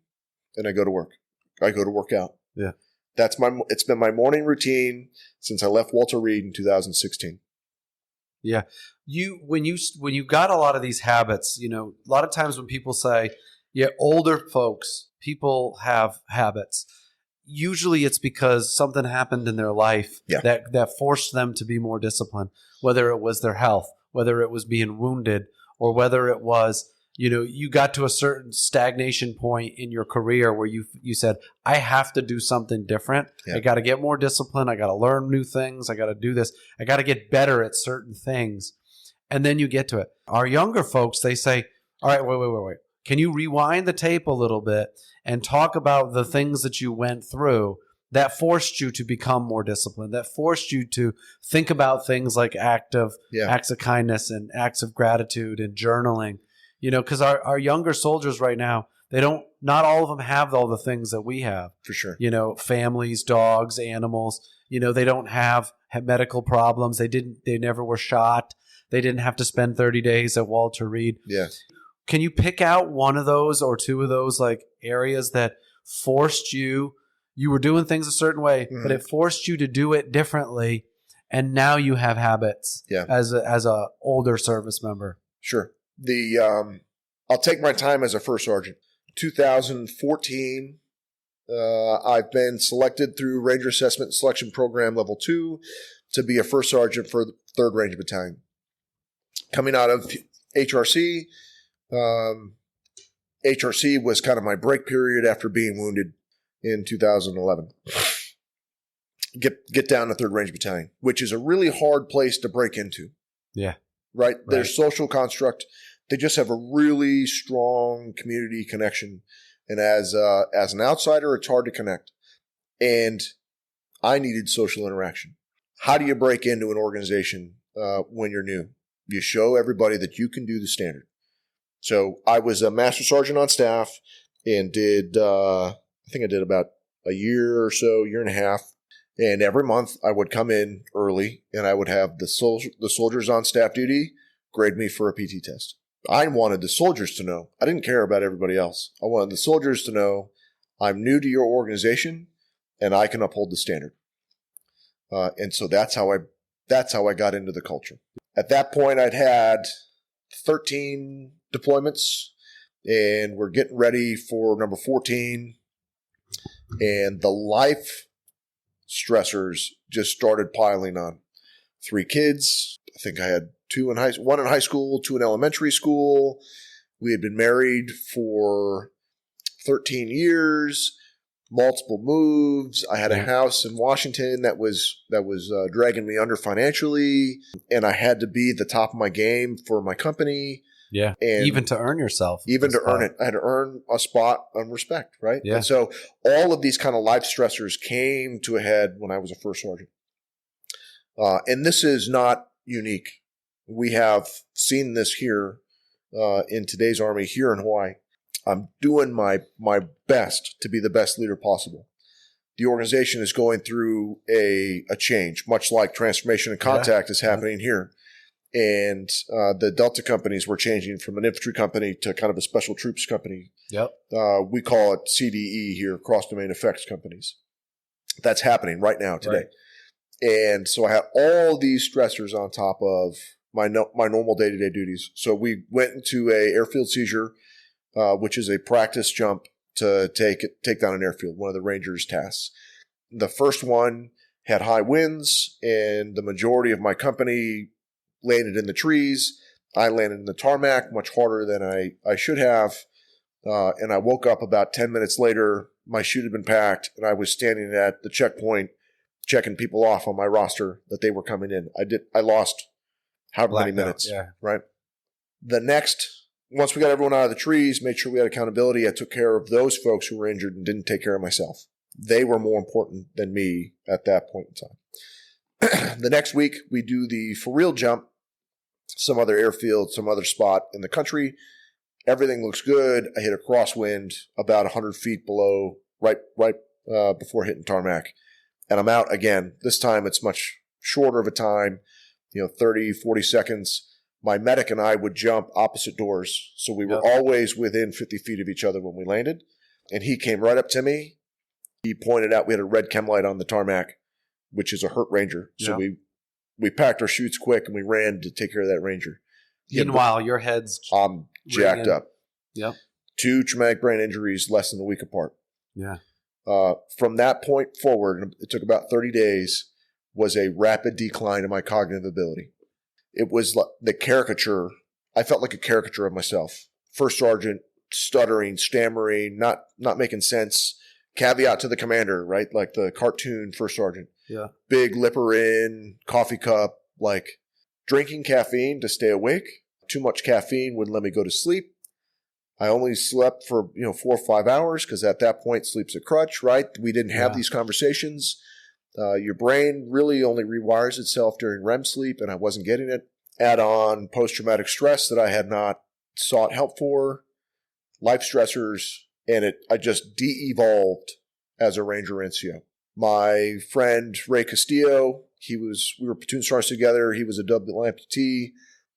and I go to work. I go to work out. Yeah. It's been my morning routine since I left Walter Reed in 2016. Yeah. When you got a lot of these habits, a lot of times when people say, yeah, older folks, people have habits. Usually it's because something happened in their life that forced them to be more disciplined, whether it was their health, whether it was being wounded, or whether it was, you got to a certain stagnation point in your career where you said, I have to do something different. Yeah. I got to get more disciplined. I got to learn new things. I got to do this. I got to get better at certain things. And then you get to it. Our younger folks, they say, all right, wait. Can you rewind the tape a little bit and talk about the things that you went through that forced you to become more disciplined, that forced you to think about things like acts of kindness and acts of gratitude and journaling, because our younger soldiers right now, not all of them have all the things that we have. For sure. Families, dogs, animals, they don't have medical problems. They never were shot. They didn't have to spend 30 days at Walter Reed. Yeah. Can you pick out one of those or two of those like areas that forced you were doing things a certain way, but it forced you to do it differently, and now you have habits as a older service member? Sure. I'll take my time as a first sergeant. 2014, I've been selected through Ranger Assessment Selection Program Level 2 to be a first sergeant for the 3rd Ranger Battalion. Coming out of HRC, HRC was kind of my break period after being wounded in 2011. Get down to 3rd Ranger Battalion, which is a really hard place to break into. Yeah. Right? Their social construct, they just have a really strong community connection. And as an outsider, it's hard to connect. And I needed social interaction. How do you break into an organization when you're new? You show everybody that you can do the standard. So I was a master sergeant on staff and I think I did about a year or so, year and a half. And every month I would come in early and I would have the soldiers on staff duty grade me for a PT test. I wanted the soldiers to know. I didn't care about everybody else. I wanted the soldiers to know I'm new to your organization and I can uphold the standard. And so that's how I got into the culture. At that point, I'd had 13 deployments, and we're getting ready for number 14. And the life stressors just started piling on. 3 kids. I think I had 1 in high school, 2 in elementary school. We had been married for 13 years. Multiple moves. I had a house in Washington that was dragging me under financially, and I had to be at the top of my game for my company. Yeah, and even to earn yourself. Even to earn it. I had to earn a spot on respect, right? Yeah. And so all of these kind of life stressors came to a head when I was a first sergeant. And this is not unique. We have seen this here in today's Army here in Hawaii. I'm doing my best to be the best leader possible. The organization is going through a change, much like Transformation and Contact is happening here. And the Delta companies were changing from an infantry company to kind of a special troops company. Yep. We call it CDE here, cross-domain effects companies. That's happening right now today. And so I had all these stressors on top of my normal day-to-day duties. So we went into a airfield seizure, which is a practice jump to take down an airfield, one of the Rangers' tasks. The first one had high winds, and the majority of my company landed in the trees. I landed in the tarmac much harder than I should have. And I woke up about 10 minutes later. My chute had been packed, and I was standing at the checkpoint checking people off on my roster that they were coming in. I lost however many minutes, right? Once we got everyone out of the trees, made sure we had accountability, I took care of those folks who were injured and didn't take care of myself. They were more important than me at that point in time. The next week, we do the for real jump, some other airfield, some other spot in the country. Everything looks good. I hit a crosswind about 100 feet below, right before hitting tarmac. And I'm out again. This time it's much shorter of a time, 30, 40 seconds. My medic and I would jump opposite doors. So we were always within 50 feet of each other when we landed. And he came right up to me. He pointed out we had a red chem light on the tarmac, which is a hurt Ranger. So we packed our chutes quick and we ran to take care of that Ranger. Meanwhile, your head's jacked up. Yep. 2 traumatic brain injuries less than a week apart. Yeah. From that point forward, it took about 30 days, was a rapid decline in my cognitive ability. It was like the caricature. I felt like a caricature of myself. First sergeant, stuttering, stammering, not making sense. Caveat to the commander, right? Like the cartoon first sergeant. Yeah. Big lipper in, coffee cup, like drinking caffeine to stay awake. Too much caffeine wouldn't let me go to sleep. I only slept for 4 or 5 hours because at that point sleep's a crutch, right? We didn't have these conversations. Your brain really only rewires itself during REM sleep, and I wasn't getting it. Add on post-traumatic stress that I had not sought help for, life stressors, and I just de-evolved as a Ranger NCO. My friend Ray Castillo, we were platoon sergeants together. He was a double amputee.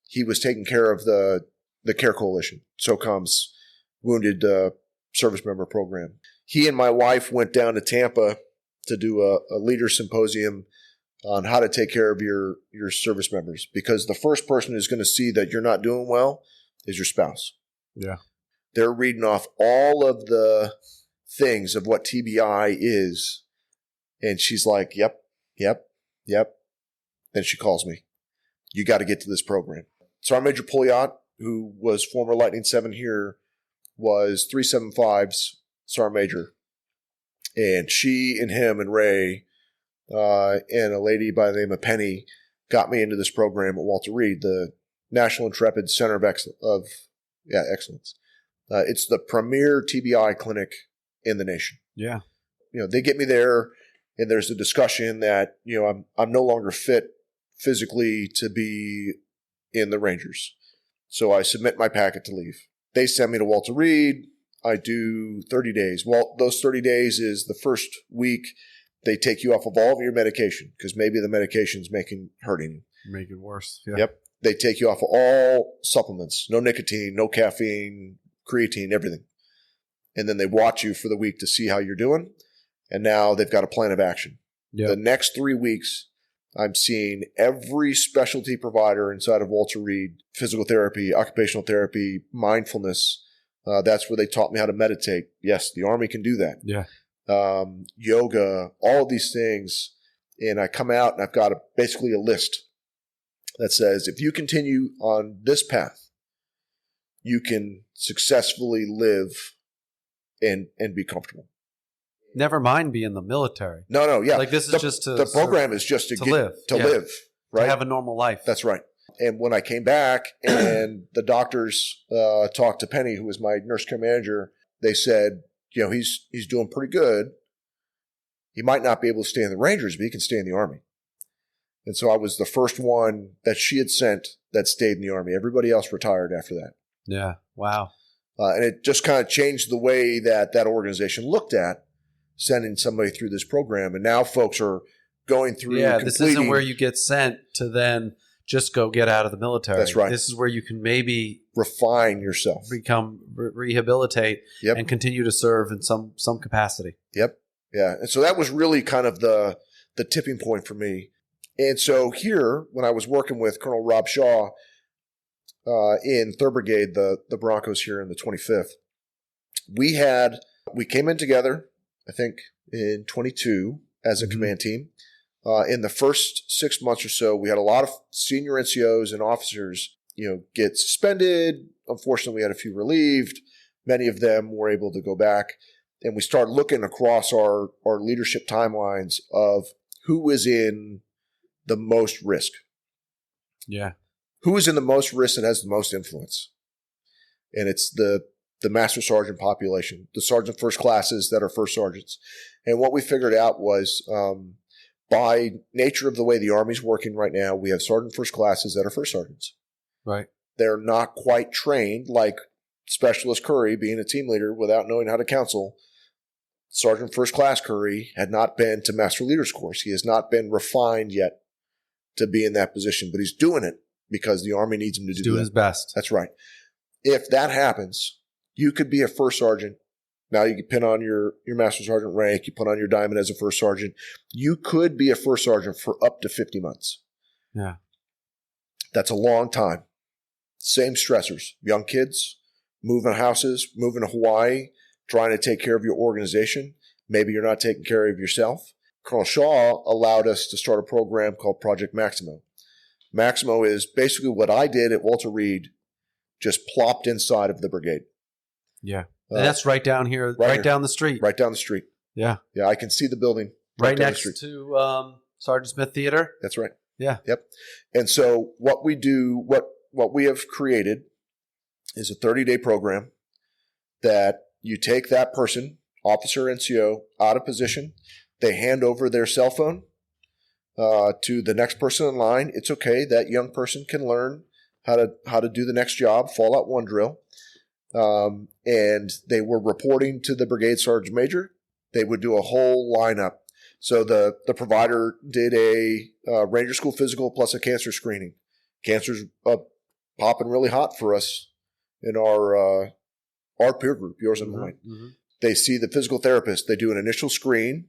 He was taking care of the CARE Coalition, SOCOM's Wounded Service Member Program. He and my wife went down to Tampa to do a leader symposium on how to take care of your service members, because the first person who's going to see that you're not doing well is your spouse. Yeah. They're reading off all of the things of what TBI is, and she's like, yep. Then she calls me. You got to get to this program. Sergeant Major Pouliot, who was former Lightning 7 here, was 375's Sergeant Major. And she and him and Ray and a lady by the name of Penny got me into this program at Walter Reed, the National Intrepid Center of Excellence. It's the premier TBI clinic in the nation. Yeah. They get me there, and there's a discussion that, I'm no longer fit physically to be in the Rangers. So I submit my packet to leave. They send me to Walter Reed. I do 30 days. Well, those 30 days is the first week they take you off of all of your medication because maybe the medication's hurting you. Make it worse. Yeah. Yep. They take you off of all supplements. No nicotine, no caffeine, creatine, everything. And then they watch you for the week to see how you're doing. And now they've got a plan of action. Yep. The next 3 weeks, I'm seeing every specialty provider inside of Walter Reed, physical therapy, occupational therapy, mindfulness. That's where they taught me how to meditate. Yes, the Army can do that. Yeah. Yoga, all of these things. And I come out and I've got basically a list that says, if you continue on this path, you can successfully live and be comfortable. Never mind being in the military. No, yeah. Like this is just to the program is just to live, right? To have a normal life. That's right. And when I came back and the doctors talked to Penny, who was my nurse care manager, they said, he's doing pretty good. He might not be able to stay in the Rangers, but he can stay in the Army. And so I was the first one that she had sent that stayed in the Army. Everybody else retired after that. Yeah. Wow. And it just kind of changed the way that organization looked at sending somebody through this program. And now folks are going through. Yeah, this isn't where you get sent to then just go get out of the military. That's right. This is where you can maybe refine yourself, rehabilitate, and continue to serve in some capacity. Yep. Yeah. And so that was really kind of the tipping point for me. And so here, when I was working with Colonel Rob Shaw in 3rd Brigade, the Broncos here in the 25th, we came in together, I think, in 22 as a command team. In the first 6 months or so, we had a lot of senior NCOs and officers, get suspended. Unfortunately, we had a few relieved. Many of them were able to go back. And we started looking across our leadership timelines of who is in the most risk. Yeah. Who is in the most risk and has the most influence? And it's the master sergeant population, the sergeant first classes that are first sergeants. And what we figured out was by nature of the way the Army's working right now, we have sergeant first classes that are first sergeants. Right. They're not quite trained like Specialist Curry, being a team leader without knowing how to counsel. Sergeant First Class Curry had not been to Master Leaders course. He has not been refined yet to be in that position, but he's doing it because the Army needs him to do doing his best. That's right. If that happens, you could be a first sergeant. Now you can pin on your Master Sergeant rank. You put on your diamond as a first sergeant. You could be a first sergeant for up to 50 months. Yeah. That's a long time. Same stressors. Young kids, moving houses, moving to Hawaii, trying to take care of your organization. Maybe you're not taking care of yourself. Colonel Shaw allowed us to start a program called Project Maximo. Maximo is basically what I did at Walter Reed, just plopped inside of the brigade. Yeah. And that's right down here, right down the street. Right down the street. Yeah. Yeah, I can see the building. Right next to Sergeant Smith Theater. That's right. Yeah. Yep. And so what we do, what we have created is a 30-day program that you take that person, officer, NCO, out of position. They hand over their cell phone to the next person in line. It's okay. That young person can learn how to do the next job, Fallout 1 drill. And they were reporting to the brigade sergeant major. They would do a whole lineup. So the provider did a Ranger School physical plus a cancer screening. Cancer's popping really hot for us in our peer group, yours and mine. Mm-hmm. They see the physical therapist. They do an initial screen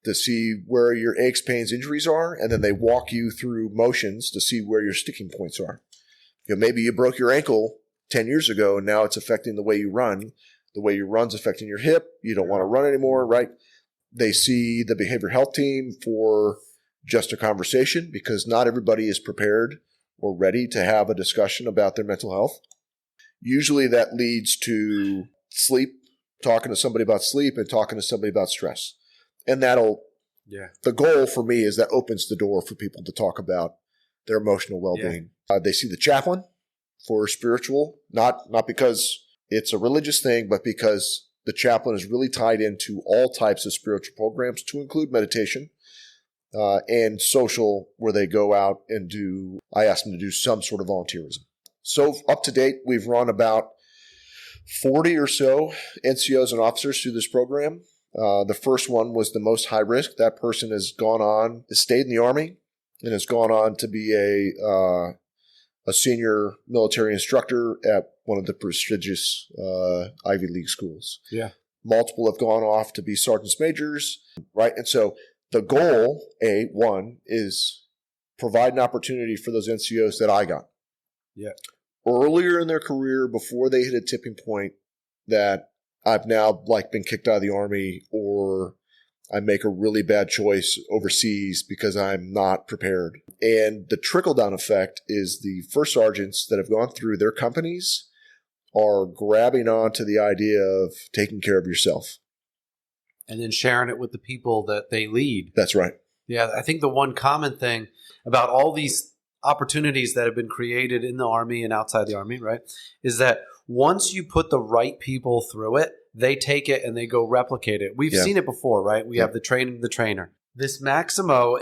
to see where your aches, pains, injuries are, and then they walk you through motions to see where your sticking points are. Maybe you broke your ankle 10 years ago, and now it's affecting the way you run. The way you run's affecting your hip. You don't want to run anymore, right? They see the behavioral health team for just a conversation because not everybody is prepared or ready to have a discussion about their mental health. Usually that leads to sleep, talking to somebody about sleep and talking to somebody about stress. And the goal for me is that opens the door for people to talk about their emotional well-being. Yeah. They see the chaplain for spiritual, not because it's a religious thing, but because the chaplain is really tied into all types of spiritual programs to include meditation and social, where they go out and I ask them to do some sort of volunteerism. So up to date, we've run about 40 or so NCOs and officers through this program. The first one was the most high risk. That person has stayed in the Army and has gone on to be a senior military instructor at one of the prestigious Ivy League schools. Yeah. Multiple have gone off to be sergeants majors, right? And so the goal, one, is provide an opportunity for those NCOs that I got. Yeah. Earlier in their career, before they hit a tipping point that I've now been kicked out of the Army, or I make a really bad choice overseas because I'm not prepared. And the trickle-down effect is the first sergeants that have gone through their companies are grabbing onto the idea of taking care of yourself. And then sharing it with the people that they lead. That's right. Yeah, I think the one common thing about all these opportunities that have been created in the Army and outside the Army, right, is that once you put the right people through it, they take it and they go replicate it. We've seen it before, right? We have the trainer. This Maximo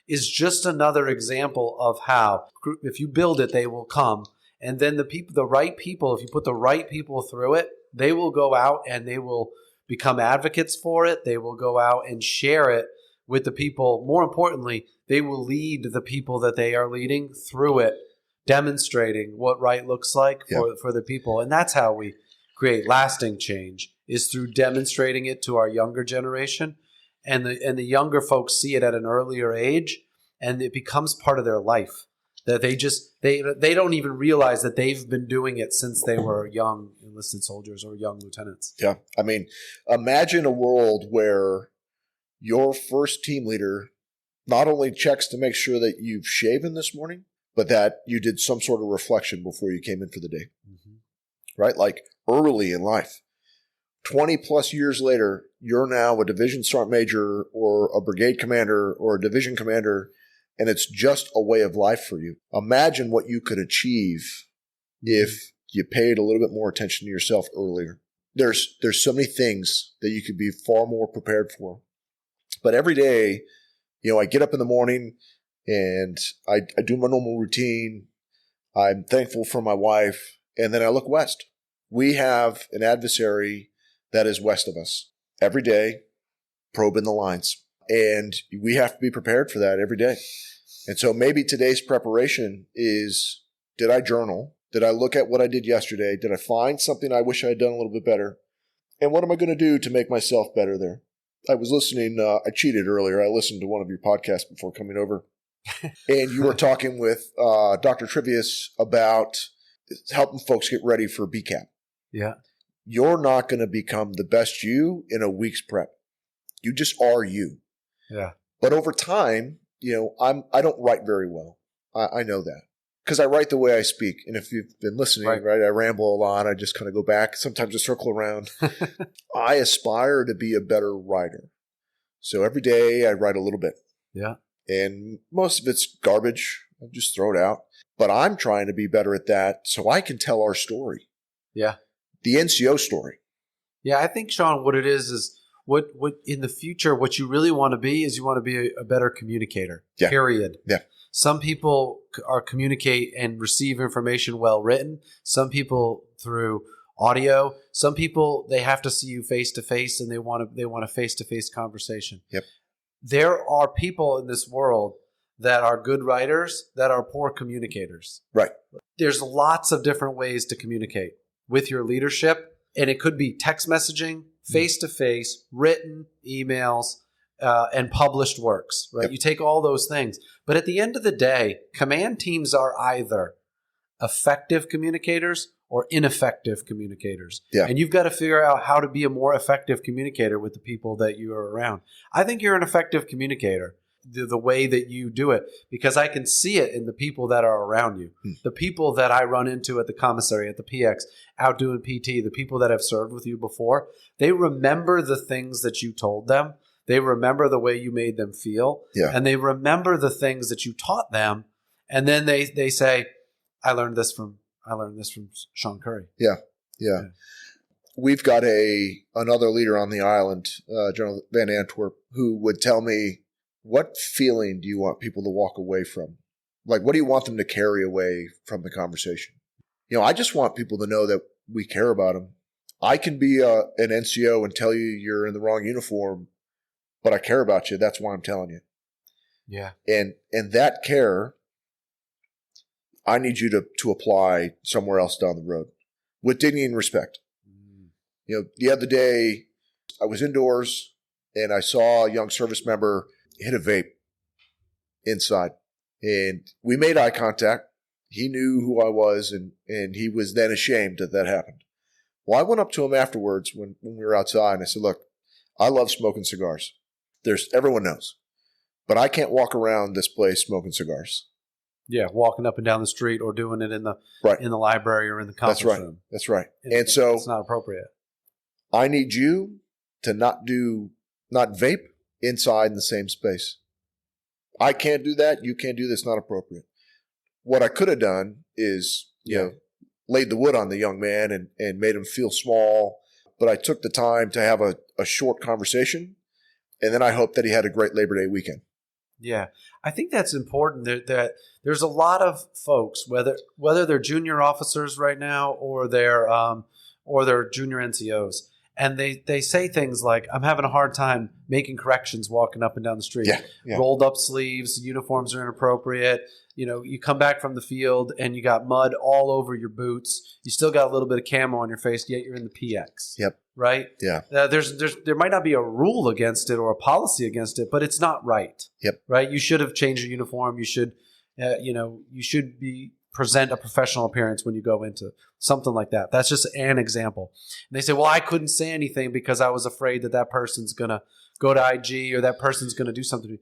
is just another example of how if you build it, they will come. And then the right people, if you put the right people through it, they will go out and they will become advocates for it. They will go out and share it with the people. More importantly, they will lead the people that they are leading through it, demonstrating what right looks like for the people. And that's how we create lasting change, is through demonstrating it to our younger generation. And the younger folks see it at an earlier age, and it becomes part of their life. That they don't even realize that they've been doing it since they were young enlisted soldiers or young lieutenants. Yeah. I mean, imagine a world where your first team leader not only checks to make sure that you've shaven this morning, but that you did some sort of reflection before you came in for the day. Mm-hmm. Right? Like early in life. 20 plus years later, you're now a division sergeant major or a brigade commander or a division commander, and it's just a way of life for you. Imagine what you could achieve if you paid a little bit more attention to yourself earlier. There's so many things that you could be far more prepared for. But every day, I get up in the morning and I do my normal routine. I'm thankful for my wife, and then I look west. We have an adversary that is west of us. Every day, probing the lines. And we have to be prepared for that every day. And so maybe today's preparation is, did I journal? Did I look at what I did yesterday? Did I find something I wish I had done a little bit better? And what am I going to do to make myself better there? I was listening, I cheated earlier. I listened to one of your podcasts before coming over. And you were talking with Dr. Trivius about helping folks get ready for BCAP. Yeah. You're not going to become the best you in a week's prep. You just are you. Yeah. But over time, I don't write very well. I know that because I write the way I speak. And if you've been listening, right, I ramble a lot. I just kind of go back. Sometimes I circle around. I aspire to be a better writer. So every day I write a little bit. Yeah. And most of it's garbage. I just throw it out. But I'm trying to be better at that so I can tell our story. Yeah. The NCO story. Yeah, I think, Shaun, what it is what in the future, what you really want to be is you want to be a better communicator, period. Yeah. Some people communicate and receive information well written. Some people through audio. Some people, they have to see you face to face and they want a face to face conversation. Yep. There are people in this world that are good writers that are poor communicators. Right. There's lots of different ways to communicate with your leadership, and it could be text messaging, face-to-face, written, emails, and published works, right? Yep. You take all those things. But at the end of the day, command teams are either effective communicators or ineffective communicators. Yeah. And you've got to figure out how to be a more effective communicator with the people that you are around. I think you're an effective communicator, the way that you do it, because I can see it in the people that are around you. The people that I run into at the commissary, at the PX, out doing PT, the people that have served with you before, they remember the things that you told them. They remember the way you made them feel. Yeah. And they remember the things that you taught them. And then they say, I learned this from Shaun Curry. Yeah. We've got another leader on the island, General Van Antwerp, who would tell me, what feeling do you want people to walk away from? Like, what do you want them to carry away from the conversation? I just want people to know that we care about them. I can be an NCO and tell you you're in the wrong uniform, but I care about you. That's why I'm telling you. Yeah. And that care, I need you to apply somewhere else down the road with dignity and respect. The other day I was indoors and I saw a young service member hit a vape inside, and we made eye contact. He knew who I was, and he was then ashamed that happened. Well, I went up to him afterwards when we were outside, and I said, look, I love smoking cigars. Everyone knows, but I can't walk around this place smoking cigars. Yeah, walking up and down the street or doing it in the library or in the conference room. That's right. And so it's not appropriate. I need you to not vape inside in the same space. I can't do that. You can't do this. Not appropriate. What I could have done is, laid the wood on the young man and made him feel small. But I took the time to have a short conversation, and then I hope that he had a great Labor Day weekend. Yeah, I think that's important. That there's a lot of folks, whether they're junior officers right now or they're junior NCOs, and they say things like, I'm having a hard time making corrections walking up and down the street. Yeah. Rolled up sleeves, uniforms are inappropriate. You come back from the field and you got mud all over your boots. You still got a little bit of camo on your face, yet you're in the PX. Yep. right? Yeah. There might not be a rule against it or a policy against it, but it's not right. Yep. Right? You should have changed your uniform. You should, you should present a professional appearance when you go into something like that. That's just an example. And they say, well, I couldn't say anything because I was afraid that person's going to go to IG or that person's going to do something to me.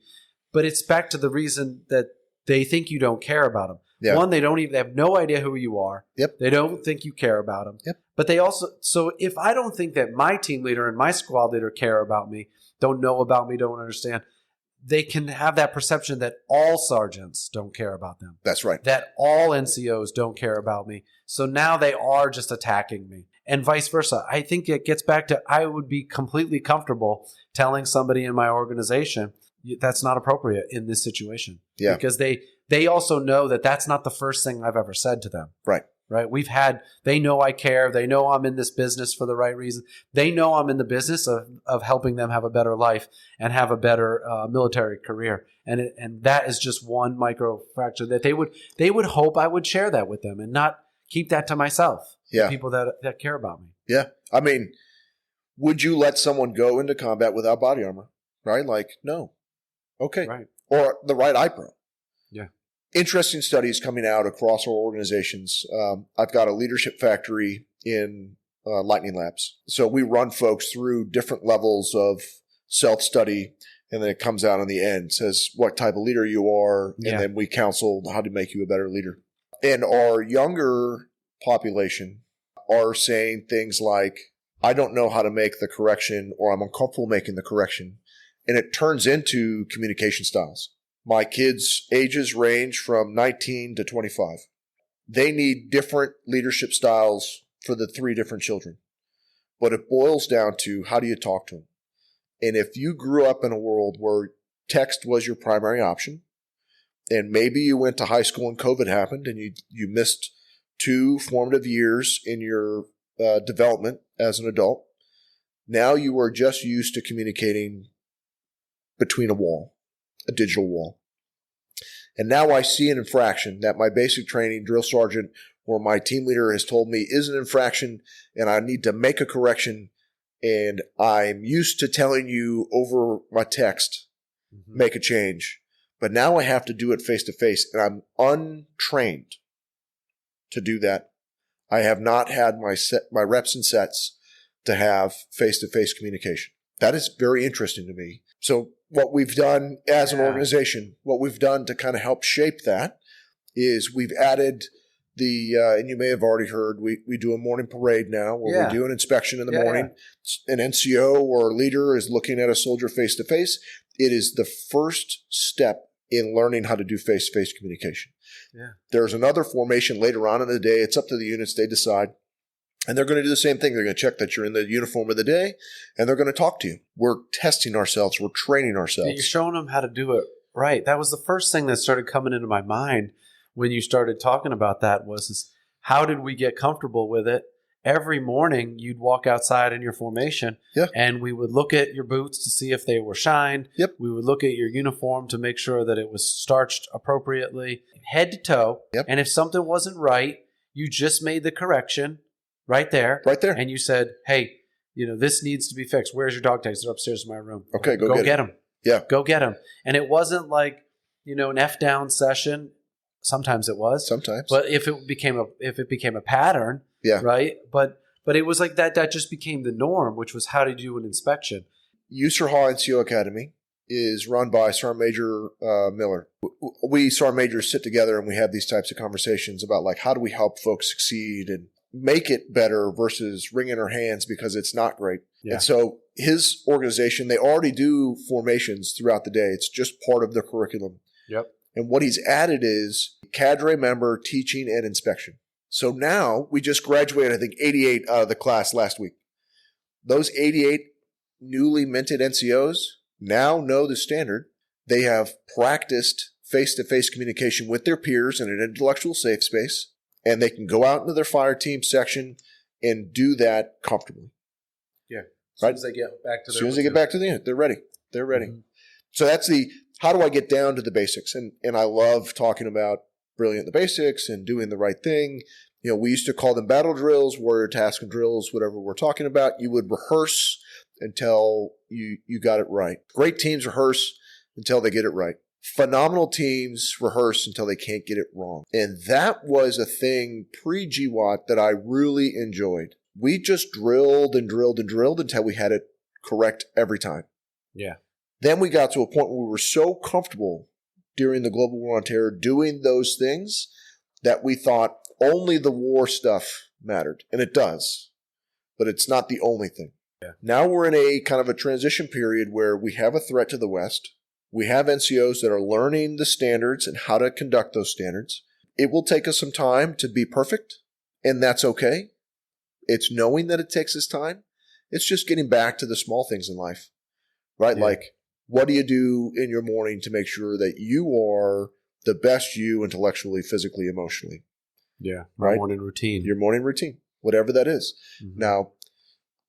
But it's back to the reason that they think you don't care about them. Yeah. One, they have no idea who you are. Yep. They don't think you care about them. Yep. But they also, so if I don't think that my team leader and my squad leader care about me, don't know about me, don't understand, they can have that perception that all sergeants don't care about them. That's right. That all NCOs don't care about me. So now they are just attacking me. And vice versa. I think it gets back to I would be completely comfortable telling somebody in my organization that's not appropriate in this situation. Yeah. Because they also know that that's not the first thing I've ever said to them. Right. Right. They know I care. They know I'm in this business for the right reason. They know I'm in the business of helping them have a better life and have a better military career. And that is just one micro fracture that they would hope I would share that with them and not keep that to myself. Yeah. The people that care about me. Yeah. I mean, would you let someone go into combat without body armor? Right? Like, no. Okay. Right. Or the right IPRO. Yeah. Interesting studies coming out across our organizations. I've got a leadership factory in Lightning Labs. So we run folks through different levels of self-study, and then it comes out in the end, says what type of leader you are, and then we counsel how to make you a better leader. And our younger population are saying things like, I don't know how to make the correction, or I'm uncomfortable making the correction. And it turns into communication styles. My kids' ages range from 19 to 25. They need different leadership styles for the 3 different children. But it boils down to how do you talk to them? And if you grew up in a world where text was your primary option, and maybe you went to high school and COVID happened and you missed 2 formative years in your development as an adult, now you are just used to communicating between a digital wall. And now I see an infraction that my basic training drill sergeant or my team leader has told me is an infraction, and I need to make a correction, and I'm used to telling you over my text, make a change. But now I have to do it face to face, and I'm untrained to do that. I have not had my reps and sets to have face to face communication. That is very interesting to me. So what we've done as an organization, what we've done to kind of help shape that is we've added and you may have already heard, we do a morning parade now where we do an inspection in the morning. An NCO or a leader is looking at a soldier face to face. It is the first step in learning how to do face to face communication. Yeah. There's another formation later on in the day. It's up to the units. They decide. And they're going to do the same thing. They're going to check that you're in the uniform of the day, and they're going to talk to you. We're testing ourselves. We're training ourselves. You're showing them how to do it right. That was the first thing that started coming into my mind when you started talking about that was how did we get comfortable with it? Every morning you'd walk outside in your formation, and we would look at your boots to see if they were shined. Yep. We would look at your uniform to make sure that it was starched appropriately, head to toe. Yep. And if something wasn't right, you just made the correction. Right there. And you said, hey, this needs to be fixed. Where's your dog tags? They're upstairs in my room. Okay, go get them. Yeah. Go get them. And it wasn't like, an F down session. Sometimes it was. Sometimes. But if it became a pattern, right? But it was like that just became the norm, which was how to do an inspection. USER NCO Academy is run by Sergeant Major Miller. We Sergeant Majors sit together and we have these types of conversations about like how do we help folks succeed and make it better versus wringing our hands because it's not great. Yeah. And so his organization, they already do formations throughout the day. It's just part of the curriculum. Yep. And what he's added is cadre member teaching and inspection. So now we just graduated, I think, 88 out of the class last week. Those 88 newly minted NCOs now know the standard. They have practiced face-to-face communication with their peers in an intellectual safe space. And they can go out into their fire team section and do that comfortably. Yeah. As soon as they get back to the unit, they're ready. They're ready. Mm-hmm. So that's how do I get down to the basics? And I love talking about brilliant the basics and doing the right thing. We used to call them battle drills, warrior task and drills, whatever we're talking about. You would rehearse until you got it right. Great teams rehearse until they get it right. Phenomenal teams rehearse until they can't get it wrong. And that was a thing pre-GWAT that I really enjoyed. We just drilled and drilled and drilled until we had it correct every time. Yeah. Then we got to a point where we were so comfortable during the Global War on Terror doing those things that we thought only the war stuff mattered. And it does. But it's not the only thing. Yeah. Now we're in a kind of a transition period where we have a threat to the West. We have NCOs that are learning the standards and how to conduct those standards. It will take us some time to be perfect, and that's okay. It's knowing that it takes us time. It's just getting back to the small things in life, right? Yeah. Like, what do you do in your morning to make sure that you are the best you intellectually, physically, emotionally? Yeah. Right? Morning routine. Your morning routine, whatever that is. Mm-hmm. Now,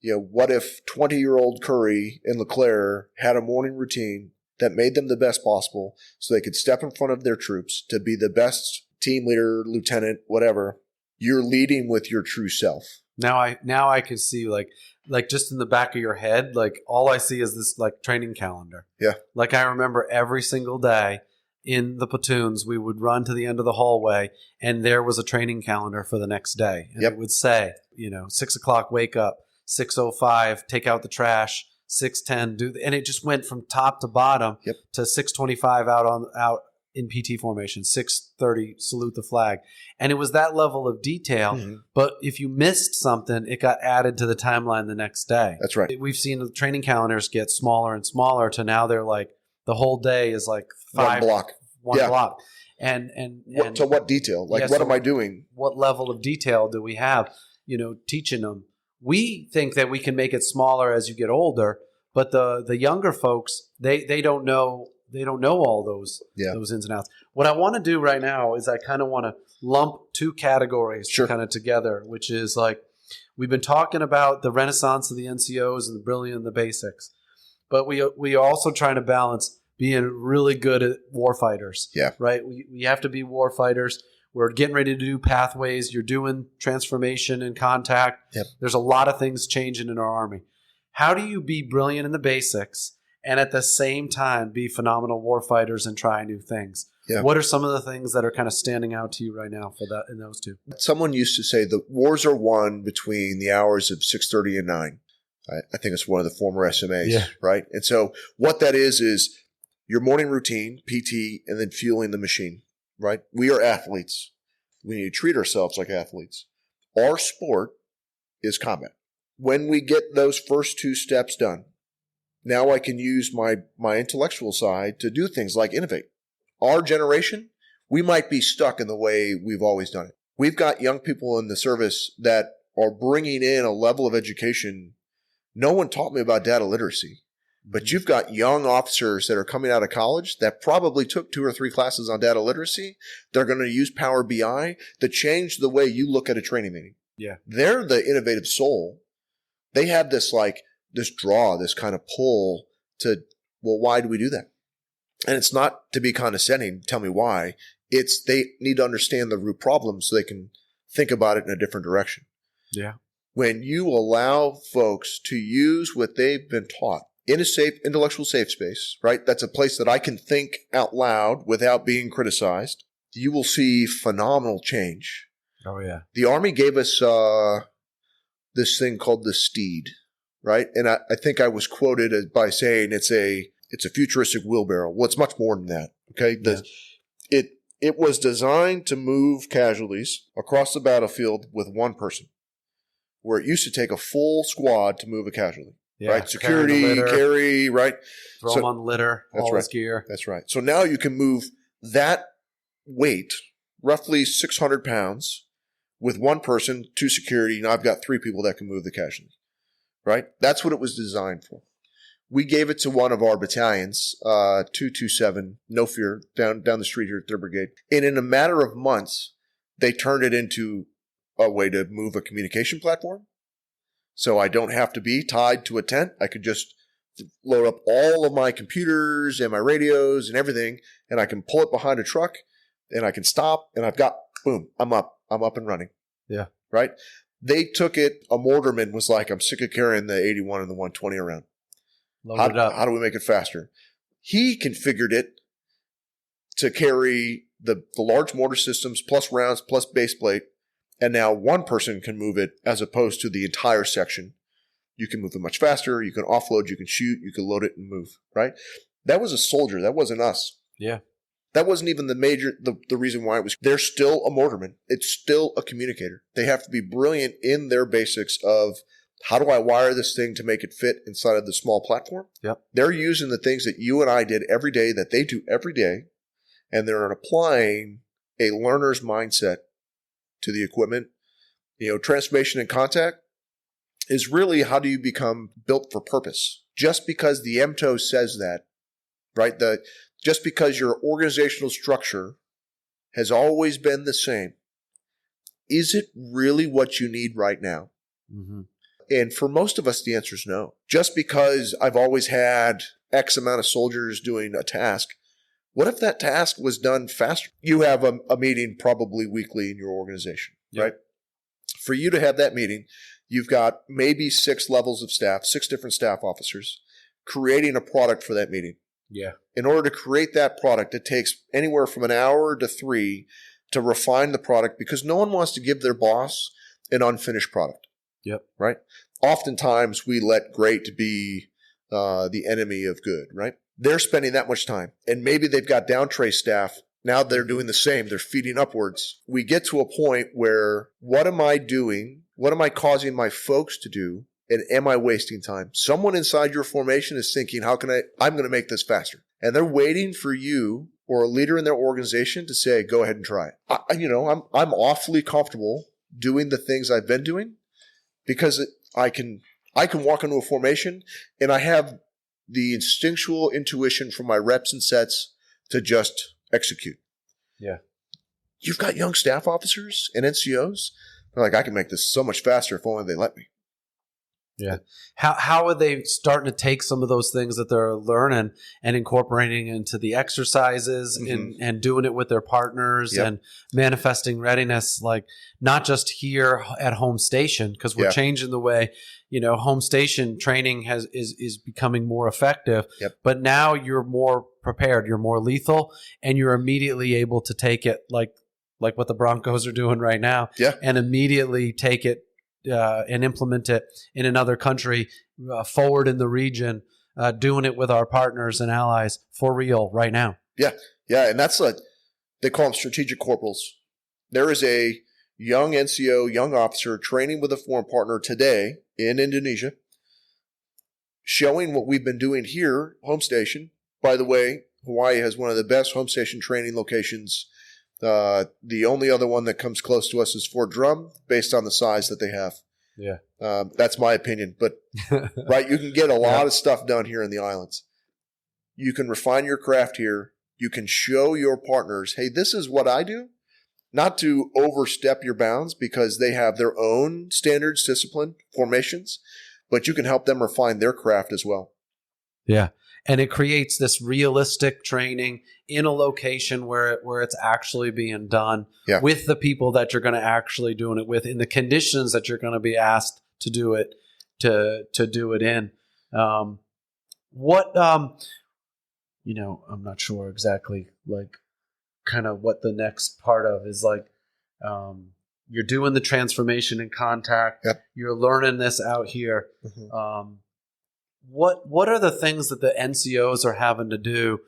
what if 20-year-old Curry and LeClaire had a morning routine that made them the best possible so they could step in front of their troops to be the best team leader, lieutenant, whatever? You're leading with your true self. Now I can see like just in the back of your head, like all I see is this like training calendar. Yeah. Like I remember every single day in the platoons, we would run to the end of the hallway and there was a training calendar for the next day. And it would say, 6:00, wake up, 6:05, take out the trash, 6:10, and it just went from top to bottom to 6:25 out in PT formation, 6:30, salute the flag. And it was that level of detail. Mm-hmm. But if you missed something, it got added to the timeline the next day. That's right. We've seen the training calendars get smaller and smaller to now they're like the whole day is like one block. And to what detail? Like, what am I doing? What level of detail do we have, teaching them? We think that we can make it smaller as you get older, but the younger folks, they don't know. They don't know all those ins and outs. What I want to do right now is I kind of want to lump two categories kind of together, which is like we've been talking about the renaissance of the NCOs and the brilliant and the basics, but we are also trying to balance being really good at warfighters. Yeah. Right? We have to be warfighters. We're getting ready to do pathways. You're doing transformation and contact. Yep. There's a lot of things changing in our Army. How do you be brilliant in the basics and at the same time be phenomenal warfighters and try new things? Yeah. What are some of the things that are kind of standing out to you right now for that in those two? Someone used to say the wars are won between the hours of 6:30 and 9. I think it's one of the former SMAs, right? And so what that is your morning routine, PT, and then fueling the machine, right? We are athletes. We need to treat ourselves like athletes. Our sport is combat. When we get those first two steps done, now I can use my intellectual side to do things like innovate. Our generation, we might be stuck in the way we've always done it. We've got young people in the service that are bringing in a level of education. No one taught me about data literacy, but you've got young officers that are coming out of college that probably took 2 or 3 classes on data literacy. They're going to use Power BI to change the way you look at a training meeting. Yeah. They're the innovative soul. They have this draw, this kind of pull to, well, why do we do that? And it's not to be condescending, tell me why. It's they need to understand the root problem so they can think about it in a different direction. Yeah. When you allow folks to use what they've been taught in a safe, intellectual safe space, right? That's a place that I can think out loud without being criticized. You will see phenomenal change. Oh, yeah. The Army gave us this thing called the Steed, right? And I think I was quoted by saying it's a futuristic wheelbarrow. Well, it's much more than that, okay? It was designed to move casualties across the battlefield with one person, where it used to take a full squad to move a casualty. Yeah, right? Security, carry, right? Throw them on the litter, all his gear. That's right. So now you can move that weight, roughly 600 pounds, with one person, 2 security, and I've got 3 people that can move the casualty, right? That's what it was designed for. We gave it to one of our battalions, 227, no fear, down the street here at 3rd Brigade. And in a matter of months, they turned it into a way to move a communication platform. So I don't have to be tied to a tent. I could just load up all of my computers and my radios and everything, and I can pull it behind a truck, and I can stop, and I've got, boom, I'm up and running. Yeah. Right? They took it, a mortarman was like, I'm sick of carrying the 81 and the 120 around. Load it up. How do we make it faster? He configured it to carry the large mortar systems plus rounds plus base plate, and now one person can move it as opposed to the entire section. You can move it much faster. You can offload. You can shoot. You can load it and move. Right? That was a soldier. That wasn't us. Yeah. That wasn't even the reason why it was. They're still a mortarman. It's still a communicator. They have to be brilliant in their basics of how do I wire this thing to make it fit inside of the small platform. Yep. They're using the things that you and I did every day, that they do every day, and they're applying a learner's mindset to the equipment. Transformation and contact is really how do you become built for purpose. Just because the MTO says that, right? Just because your organizational structure has always been the same, is it really what you need right now? Mm-hmm. And for most of us, the answer is no. Just because I've always had X amount of soldiers doing a task, what if that task was done faster? You have a meeting probably weekly in your organization, right? For you to have that meeting, you've got maybe 6 levels of staff, 6 different staff officers creating a product for that meeting. Yeah. In order to create that product, it takes anywhere from an hour to 3 to refine the product, because no one wants to give their boss an unfinished product. Yep. Right? Oftentimes we let great be the enemy of good, right? They're spending that much time, and maybe they've got down tray staff. Now they're doing the same. They're feeding upwards. We get to a point where, what am I doing? What am I causing my folks to do? And am I wasting time? Someone inside your formation is thinking, I'm going to make this faster. And they're waiting for you or a leader in their organization to say, go ahead and try it. I'm awfully comfortable doing the things I've been doing, because I can walk into a formation and I have the instinctual intuition from my reps and sets to just execute. Yeah. You've got young staff officers and NCOs. They're like, I can make this so much faster if only they let me. Yeah. How are they starting to take some of those things that they're learning and incorporating into the exercises, and doing it with their partners, and manifesting readiness, like not just here at home station, because we're changing the way, home station training is becoming more effective, but now you're more prepared, you're more lethal, and you're immediately able to take it like what the Broncos are doing right now, and immediately take it and implement it in another country, forward in the region, doing it with our partners and allies for real right now. Yeah. And that's they call them strategic corporals. There is a young NCO, young officer training with a foreign partner today in Indonesia, showing what we've been doing here, home station. By the way, Hawaii has one of the best home station training locations. The only other one that comes close to us is Fort Drum, based on the size that they have. Yeah. That's my opinion. But, right, you can get a lot of stuff done here in the islands. You can refine your craft here. You can show your partners, hey, this is what I do. Not to overstep your bounds, because they have their own standards, discipline, formations, but you can help them refine their craft as well. Yeah. And it creates this realistic training in a location where it's actually being done with the people that you're going to actually doing it with, in the conditions that you're going to be asked to do it, to do it in. I'm not sure exactly, like, kind of what the next part of is, like, you're doing the transformation in contact. You're learning this out here. What are the things that the NCOs are having to do,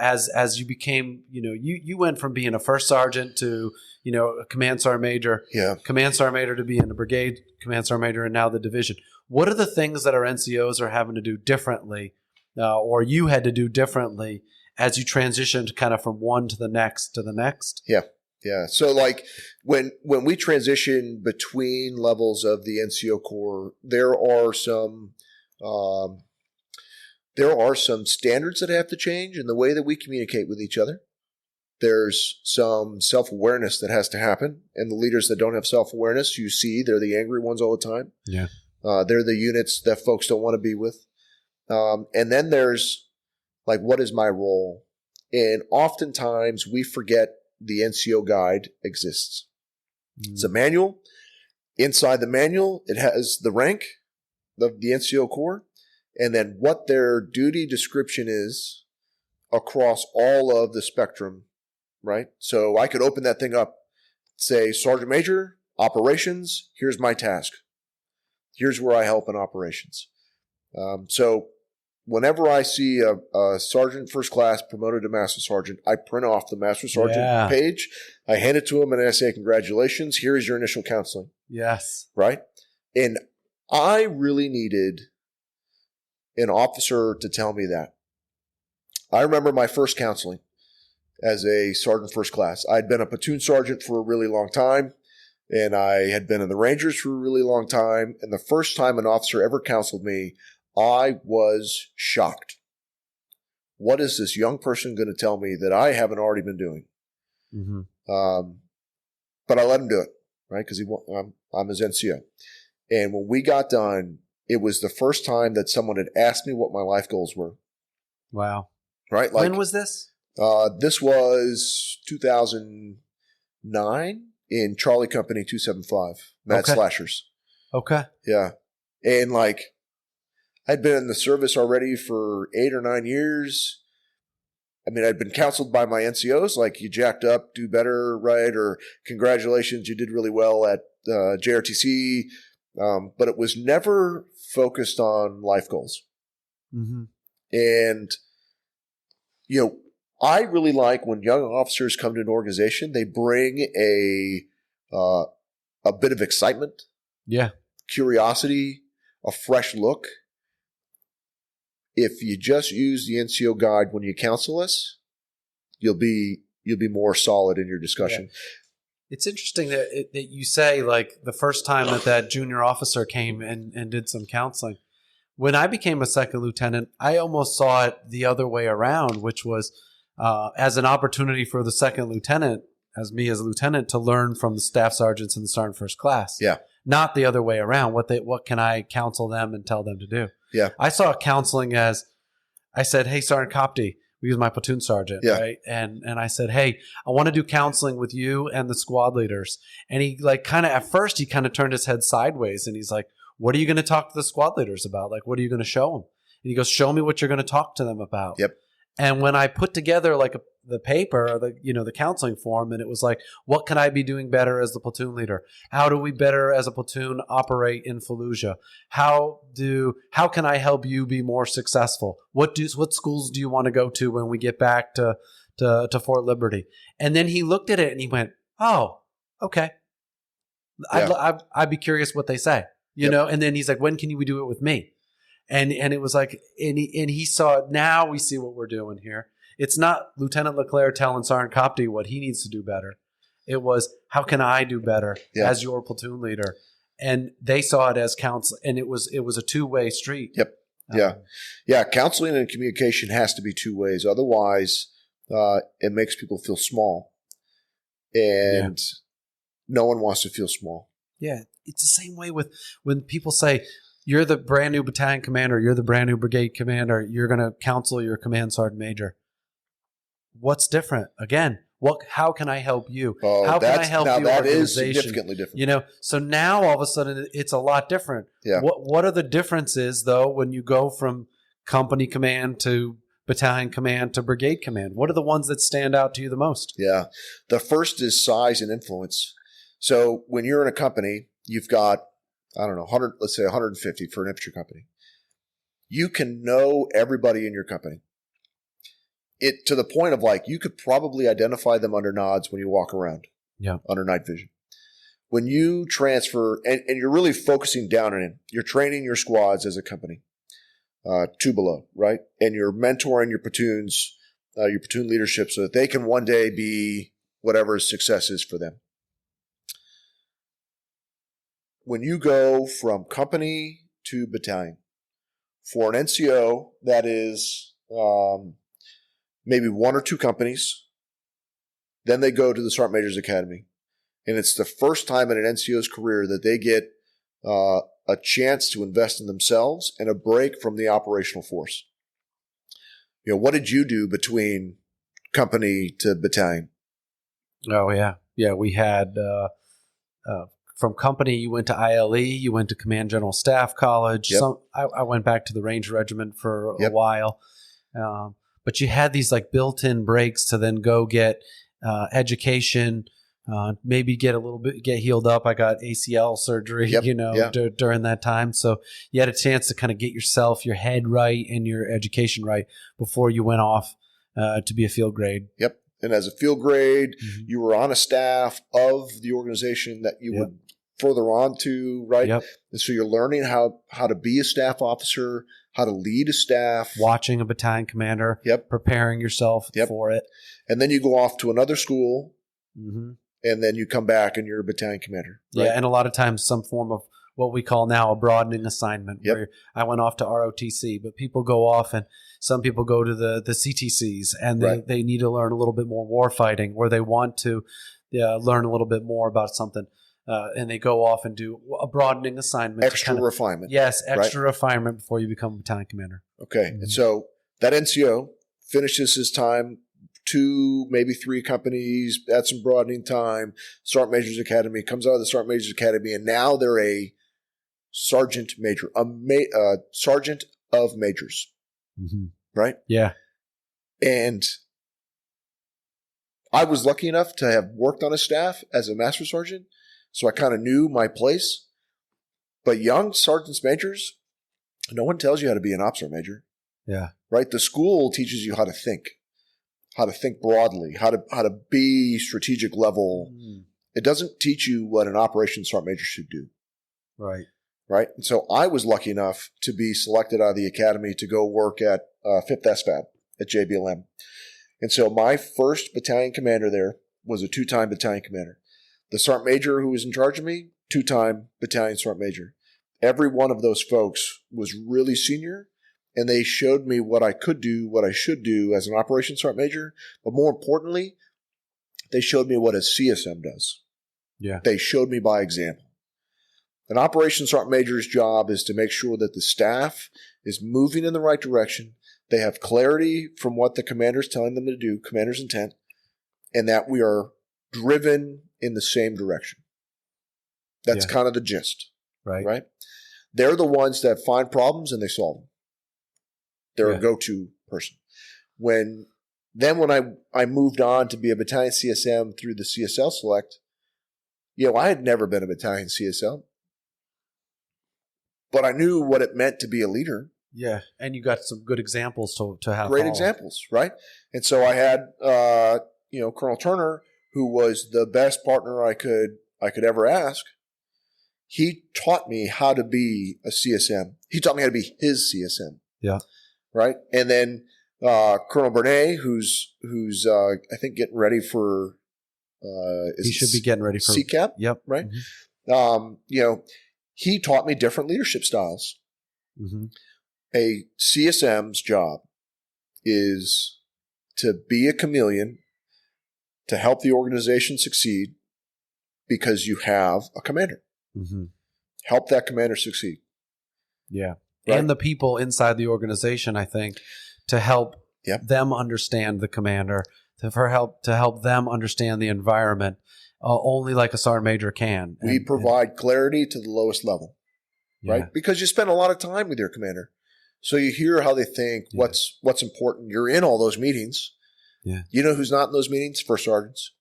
as you became, you went from being a first sergeant to, a command sergeant major, command sergeant major to being a brigade command sergeant major, and now the division. What are the things that our NCOs are having to do differently, or you had to do differently as you transitioned kind of from one to the next? Yeah. So, like, when we transition between levels of the NCO Corps, there are some standards that have to change in the way that we communicate with each other. There's some self-awareness that has to happen. And the leaders that don't have self-awareness, you see, they're the angry ones all the time. Yeah. They're the units that folks don't want to be with. And then there's, like, what is my role? And oftentimes we forget the NCO guide exists. It's a manual. Inside the manual, it has the rank of the NCO Corps and then what their duty description is across all of the spectrum, right? So I could open that thing up, say, Sergeant Major, operations, here's my task. Here's where I help in operations. So whenever I see a sergeant first class promoted to master sergeant, I print off the master sergeant page. I hand it to him and I say, congratulations, here is your initial counseling. Yes. Right? And I really needed an officer to tell me that. I remember my first counseling as a sergeant first class. I'd been a platoon sergeant for a really long time, and I had been in the Rangers for a really long time. And the first time an officer ever counseled me, I was shocked. What is this young person going to tell me that I haven't already been doing? Mm-hmm. But I let him do it, right? Because I'm his NCO. And when we got done, it was the first time that someone had asked me what my life goals were. Wow. Right? Like, when was this? This was 2009 in Charlie Company 275, Mad Slashers. Okay. Yeah. And like, I'd been in the service already for 8 or 9 years. I mean, I'd been counseled by my NCOs, like, you jacked up, do better, right? Or congratulations, you did really well at JRTC. But it was never focused on life goals. Mm-hmm. And, you know, I really like when young officers come to an organization, they bring a bit of excitement, curiosity, a fresh look. If you just use the NCO guide when you counsel us, you'll be more solid in your discussion. Yeah. It's interesting that you say, like, the first time that junior officer came and did some counseling. When I became a second lieutenant, I almost saw it the other way around, which was as an opportunity for the second lieutenant, as me as a lieutenant, to learn from the staff sergeants in the sergeant first class. Yeah. Not the other way around. What can I counsel them and tell them to do? Yeah. I saw counseling as, I said, hey, Sergeant Copty, he was my platoon sergeant, right? And I said, hey, I want to do counseling with you and the squad leaders. And he, like, kind of, at first, he kind of turned his head sideways and he's like, what are you going to talk to the squad leaders about? Like, what are you going to show them? And he goes, show me what you're going to talk to them about. Yep. And when I put together, like, the paper, or the counseling form, and it was like, what can I be doing better as the platoon leader? How do we better as a platoon operate in Fallujah? How can I help you be more successful? What schools do you want to go to when we get back to Fort Liberty? And then he looked at it and he went, oh, okay. I'd be curious what they say, you know? And then he's like, when can we do it with me? And it was like, and he saw it. Now we see what we're doing here. It's not Lieutenant Leclerc telling Sergeant Copty what he needs to do better. It was, how can I do better as your platoon leader? And they saw it as counsel, and it was a two-way street. Yep. Yeah. Counseling and communication has to be two ways. Otherwise, it makes people feel small, and no one wants to feel small. Yeah. It's the same way with when people say, you're the brand new battalion commander, you're the brand new brigade commander, you're going to counsel your command sergeant major. What's different? Again, how can I help you? How can I help the organization? That is significantly different. You know, so now all of a sudden it's a lot different. Yeah. What are the differences, though, when you go from company command to battalion command to brigade command? What are the ones that stand out to you the most? Yeah. The first is size and influence. So when you're in a company, you've got, I don't know, 100, let's say 150 for an infantry company. You can know everybody in your company. It to the point of, like, you could probably identify them under nods when you walk around. Yeah. Under night vision. When you transfer, and you're really focusing down and in, you're training your squads as a company, two below, right? And you're mentoring your platoons, your platoon leadership, so that they can one day be whatever success is for them. When you go from company to battalion, for an NCO, that is maybe one or two companies. Then they go to the Sergeant Major's Academy. And it's the first time in an NCO's career that they get a chance to invest in themselves and a break from the operational force. You know, what did you do between company to battalion? Oh, yeah. Yeah, we had from company, you went to ILE, you went to Command General Staff College. Yep. I went back to the Ranger Regiment for a Yep. while. But you had these like built-in breaks to then go get education, maybe get healed up. I got ACL surgery, Yep. during that time. So you had a chance to kind of get your head right and your education right before you went off to be a field grade. Yep. And as a field grade, you were on a staff of the organization that you would further on to, right? Yep. And so you're learning how to be a staff officer, how to lead a staff. Watching a battalion commander. Yep. Preparing yourself for it. And then you go off to another school, Mm-hmm. and then you come back and you're a battalion commander. Right? Yeah, and a lot of times some form of what we call now a broadening assignment. Yep. Where I went off to ROTC, but people go off and some people go to the CTCs and they need to learn a little bit more war fighting, or they want to learn a little bit more about something. And they go off and do a broadening assignment. Extra refinement. Yes, extra refinement before you become a battalion commander. Okay. Mm-hmm. And so that NCO finishes his time, 2, maybe 3 companies, had some broadening time, Sergeant Major's Academy, comes out of the Sergeant Major's Academy, and now they're a Sergeant Major, Sergeant of Majors. Mm-hmm. Right? Yeah. And I was lucky enough to have worked on a staff as a Master Sergeant, so I kind of knew my place. But young Sergeants Majors, no one tells you how to be an officer major. Yeah. Right? The school teaches you how to think broadly, how to be strategic level. Mm. It doesn't teach you what an operations sergeant major should do. Right. Right. And so I was lucky enough to be selected out of the academy to go work at 5th SFAB at JBLM. And so my first battalion commander there was a 2-time battalion commander. The sergeant major who was in charge of me, 2-time battalion sergeant major. Every one of those folks was really senior, and they showed me what I could do, what I should do as an operations sergeant major. But more importantly, they showed me what a CSM does. Yeah. They showed me by example. An operations sergeant major's job is to make sure that the staff is moving in the right direction. They have clarity from what the commander's telling them to do, commander's intent, and that we are driven in the same direction. That's kind of the gist. Right? They're the ones that find problems and they solve them. They're a go-to person. When I moved on to be a battalion CSM through the CSL Select, I had never been a battalion CSL, but I knew what it meant to be a leader. Yeah, and you got some good examples to have. Great examples, right? And so I had, Colonel Turner, who was the best partner I could ever ask. He taught me how to be a CSM. He taught me how to be his CSM. Yeah. Right. And then Colonel Bernay, who's I think getting ready for he should be getting ready for CCAP. Yep. Right. Mm-hmm. He taught me different leadership styles. Mm-hmm. A CSM's job is to be a chameleon, to help the organization succeed, because you have a commander. Mm-hmm. Help that commander succeed. Yeah. Right? And the people inside the organization, I think, to help them understand the commander, to help them understand the environment, only like a sergeant major can. We provide clarity to the lowest level, right? Because you spend a lot of time with your commander. So you hear how they think, what's important. You're in all those meetings. Yeah. You know who's not in those meetings? First sergeants,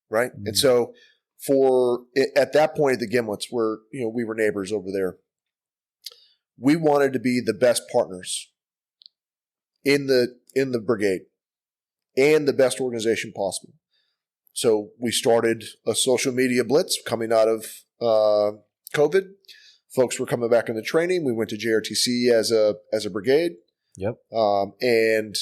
right? Mm-hmm. And so at that point at the Gimlets, where we were neighbors over there, we wanted to be the best partners in the brigade and the best organization possible. So we started a social media blitz coming out of COVID. Folks were coming back into training. We went to JRTC as a brigade. Yep. And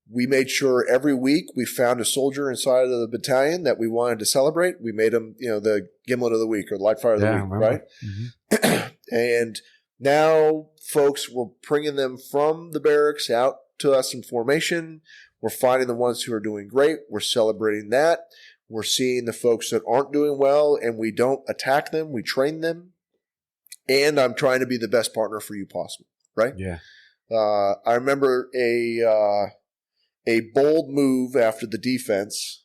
we made sure every week we found a soldier inside of the battalion that we wanted to celebrate. We made them, the Gimlet of the Week or Light Fire of the Week, right? Mm-hmm. And now folks, we're bringing them from the barracks out to us in formation. We're finding the ones who are doing great. We're celebrating that. We're seeing the folks that aren't doing well, and we don't attack them. We train them. And I'm trying to be the best partner for you possible, right? Yeah. I remember a bold move after the defense,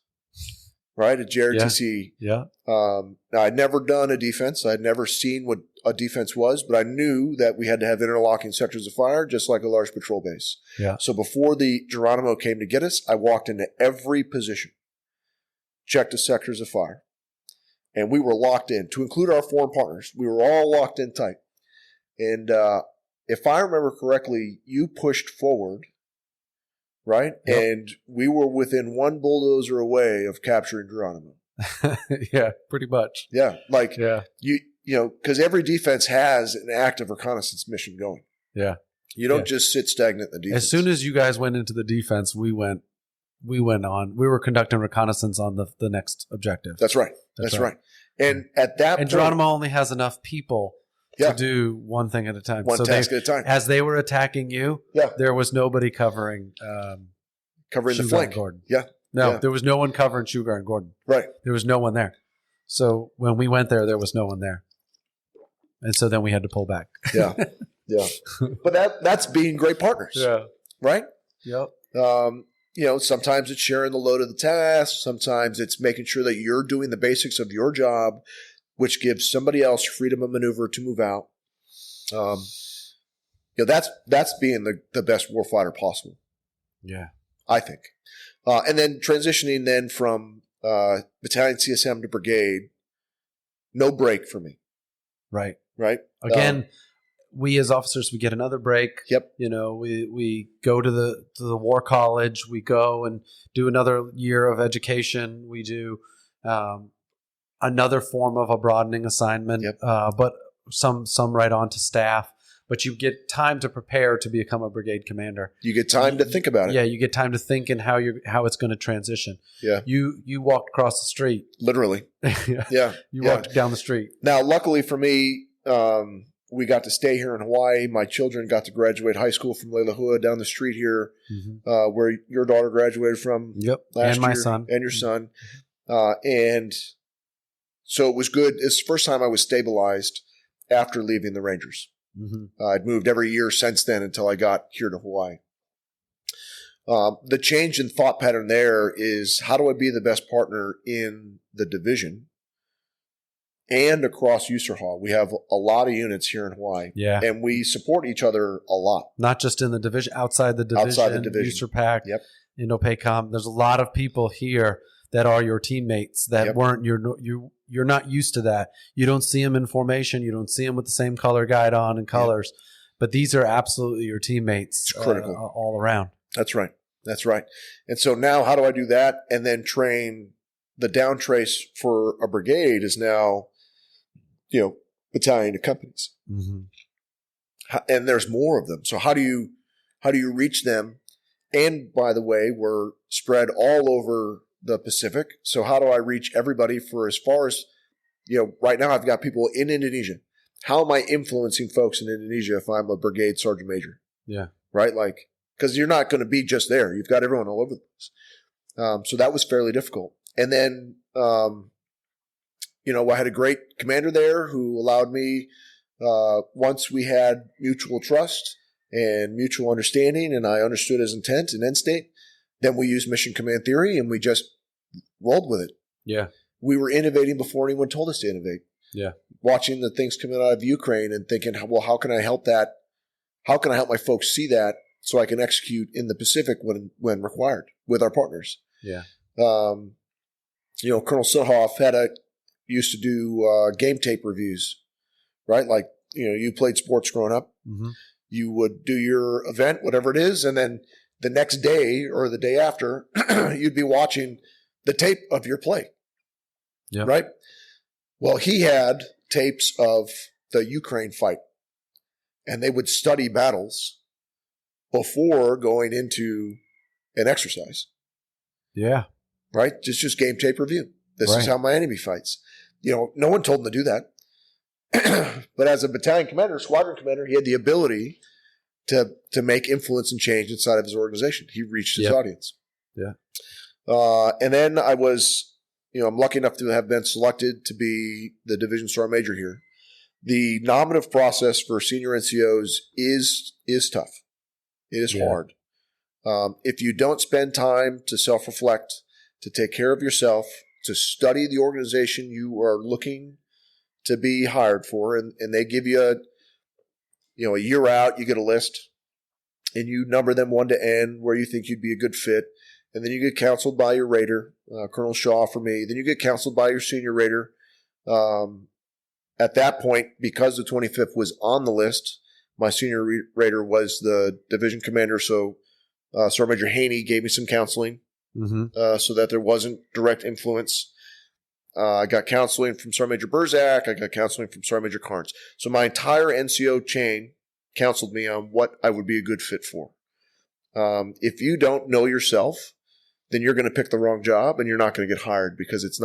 right, at JRTC. Yeah. Now, I'd never done a defense. I'd never seen what a defense was, but I knew that we had to have interlocking sectors of fire, just like a large patrol base. Yeah. So before the Geronimo came to get us, I walked into every position, checked the sectors of fire, and we were locked in, to include our foreign partners. We were all locked in tight. And if I remember correctly, you pushed forward, right? Yep. And we were within one bulldozer away of capturing Geronimo. Yeah, pretty much. Yeah, like Yeah. you know, because every defense has an active reconnaissance mission going. Yeah. You don't just sit stagnant in the defense. As soon as you guys went into the defense, we went on. We were conducting reconnaissance on the next objective. That's right. That's right. And at that point, Geronimo only has enough people Yeah. to do one thing at a time. one task at a time. As they were attacking you, Yeah. there was nobody covering Covering the Sugar flank. and Gordon. Yeah. No, Yeah. there was no one covering Sugar and Gordon. Right. There was no one there. So when we went there was no one there. And so then we had to pull back. Yeah. Yeah. But that's being great partners. Yeah. Right? Yep. You know, sometimes it's sharing the load of the task. Sometimes it's making sure that you're doing the basics of your job, which gives somebody else freedom of maneuver to move out. You know, that's being the best warfighter possible. Yeah. I think. And then transitioning then from battalion CSM to brigade, no break for me. Right. Right. Again, we as officers, we get another break. Yep. You know, we go to the war college. We go and do another year of education. We do another form of a broadening assignment. Yep. But some right on to staff. But you get time to prepare to become a brigade commander. You get time to think about it. Yeah, you get time to think and how it's going to transition. Yeah. You walked across the street. Literally. Yeah. You walked down the street. Now, luckily for me, we got to stay here in Hawaii. My children got to graduate high school from Leilehua down the street here, where your daughter graduated from. Yep. Last and my year, son. and your son. And so it was good. It's the first time I was stabilized after leaving the Rangers. I'd moved every year since then until I got here to Hawaii. The change in thought pattern there is, how do I be the best partner in the division and across USERHA? We have a lot of units here in Hawaii. Yeah. And we support each other a lot. Not just in the division, outside the division. USERPAC, Yep. Indo-PACOM. There's a lot of people here that are your teammates that weren't you're not used to that. You don't see them in formation. You don't see them with the same color guide on and colors. But these are absolutely your teammates. It's critical. All around. That's right. That's right. And so now how do I do that? And then train the down trace for a brigade is now, battalion to companies. And there's more of them. So how do you reach them? And by the way, we're spread all over the Pacific. So how do I reach everybody for as far as, right now I've got people in Indonesia. How am I influencing folks in Indonesia if I'm a brigade sergeant major? Yeah. Right? Because you're not going to be just there. You've got everyone all over the place. So that was fairly difficult. And then, I had a great commander there who allowed me, once we had mutual trust and mutual understanding and I understood his intent and end state, then we used mission command theory and we just rolled with it. Yeah. We were innovating before anyone told us to innovate. Yeah. Watching the things coming out of Ukraine and thinking, well, how can I help that? How can I help my folks see that so I can execute in the Pacific when required with our partners? Yeah. Colonel Suhoff used to do game tape reviews, right? Like, you played sports growing up. You would do your event, whatever it is, and then the next day or the day after, you'd be watching the tape of your play. Yeah. Right? Well, he had tapes of the Ukraine fight, and they would study battles before going into an exercise. Yeah. Right? Just game tape review. This is how my enemy fights. No one told him to do that. But as a battalion commander, squadron commander, he had the ability to make influence and change inside of his organization. He reached his audience. Yeah. And then I was, I'm lucky enough to have been selected to be the division sergeant major here. The nominative process for senior NCOs is tough. It is hard. If you don't spend time to self-reflect, to take care of yourself, to study the organization you are looking to be hired for, and they give you a year out, you get a list, and you number them 1 to N where you think you'd be a good fit, and then you get counseled by your rater, Colonel Shaw for me. Then you get counseled by your senior rater. At that point, because the 25th was on the list, my senior rater was the division commander, so Sergeant Major Haney gave me some counseling so that there wasn't direct influence. I got counseling from Sergeant Major Burzak. I got counseling from Sergeant Major Carnes. So my entire NCO chain counseled me on what I would be a good fit for. If you don't know yourself, then you're going to pick the wrong job and you're not going to get hired because it's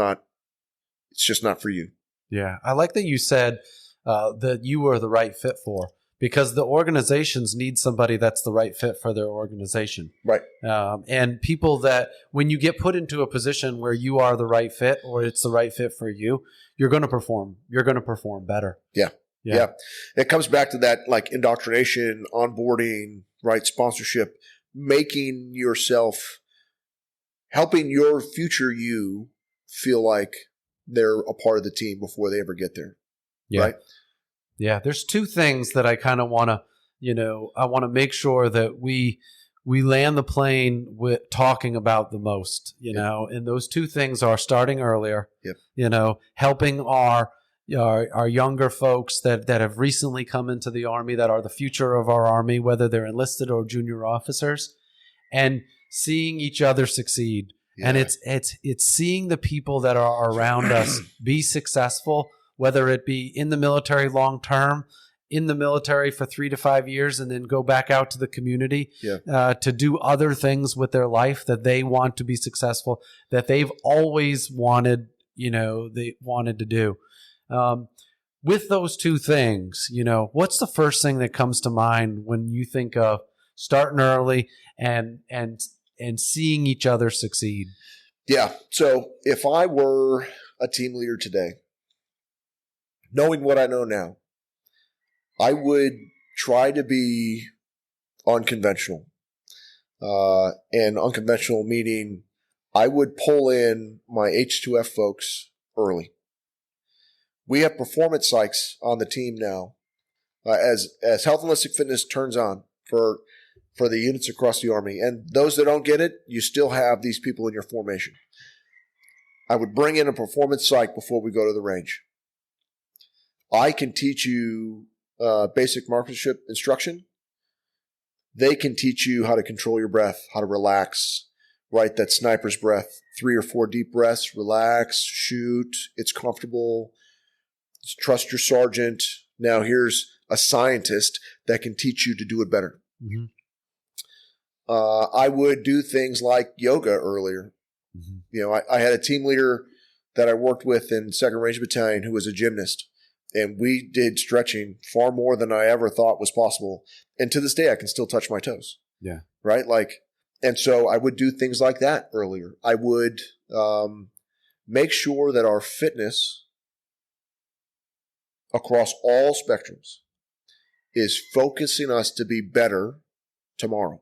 just not for you. Yeah. I like that you said that you were the right fit for, because the organizations need somebody that's the right fit for their organization. Right. And people that, when you get put into a position where you are the right fit or it's the right fit for you, you're going to perform. You're going to perform better. Yeah. It comes back to that, like, indoctrination, onboarding, right? Sponsorship, making yourself, helping your future you feel like they're a part of the team before they ever get there. Yeah. Right? Yeah. There's two things that I kind of want to, I want to make sure that we land the plane with talking about the most, and those two things are starting earlier, helping our younger folks that have recently come into the Army, that are the future of our Army, whether they're enlisted or junior officers, and seeing each other succeed. Yeah. And it's seeing the people that are around us be successful, whether it be in the military long term, in the military for 3 to 5 years, and then go back out to the community to do other things with their life that they want to be successful, that they've always wanted, they wanted to do. With those two things, what's the first thing that comes to mind when you think of starting early and seeing each other succeed? Yeah. So if I were a team leader today, knowing what I know now, I would try to be unconventional. And unconventional meaning I would pull in my H2F folks early. We have performance psychs on the team now. As health and holistic fitness turns on for the units across the Army, and those that don't get it, you still have these people in your formation. I would bring in a performance psych before we go to the range. I can teach you basic marksmanship instruction. They can teach you how to control your breath, how to relax, right? That sniper's breath, 3 or 4 deep breaths, relax, shoot. It's comfortable. Trust your sergeant. Now here's a scientist that can teach you to do it better. Mm-hmm. I would do things like yoga earlier. Mm-hmm. I had a team leader that I worked with in 2nd Ranger Battalion who was a gymnast. And we did stretching far more than I ever thought was possible. And to this day, I can still touch my toes. Yeah. Right? And so I would do things like that earlier. I would make sure that our fitness across all spectrums is focusing us to be better tomorrow.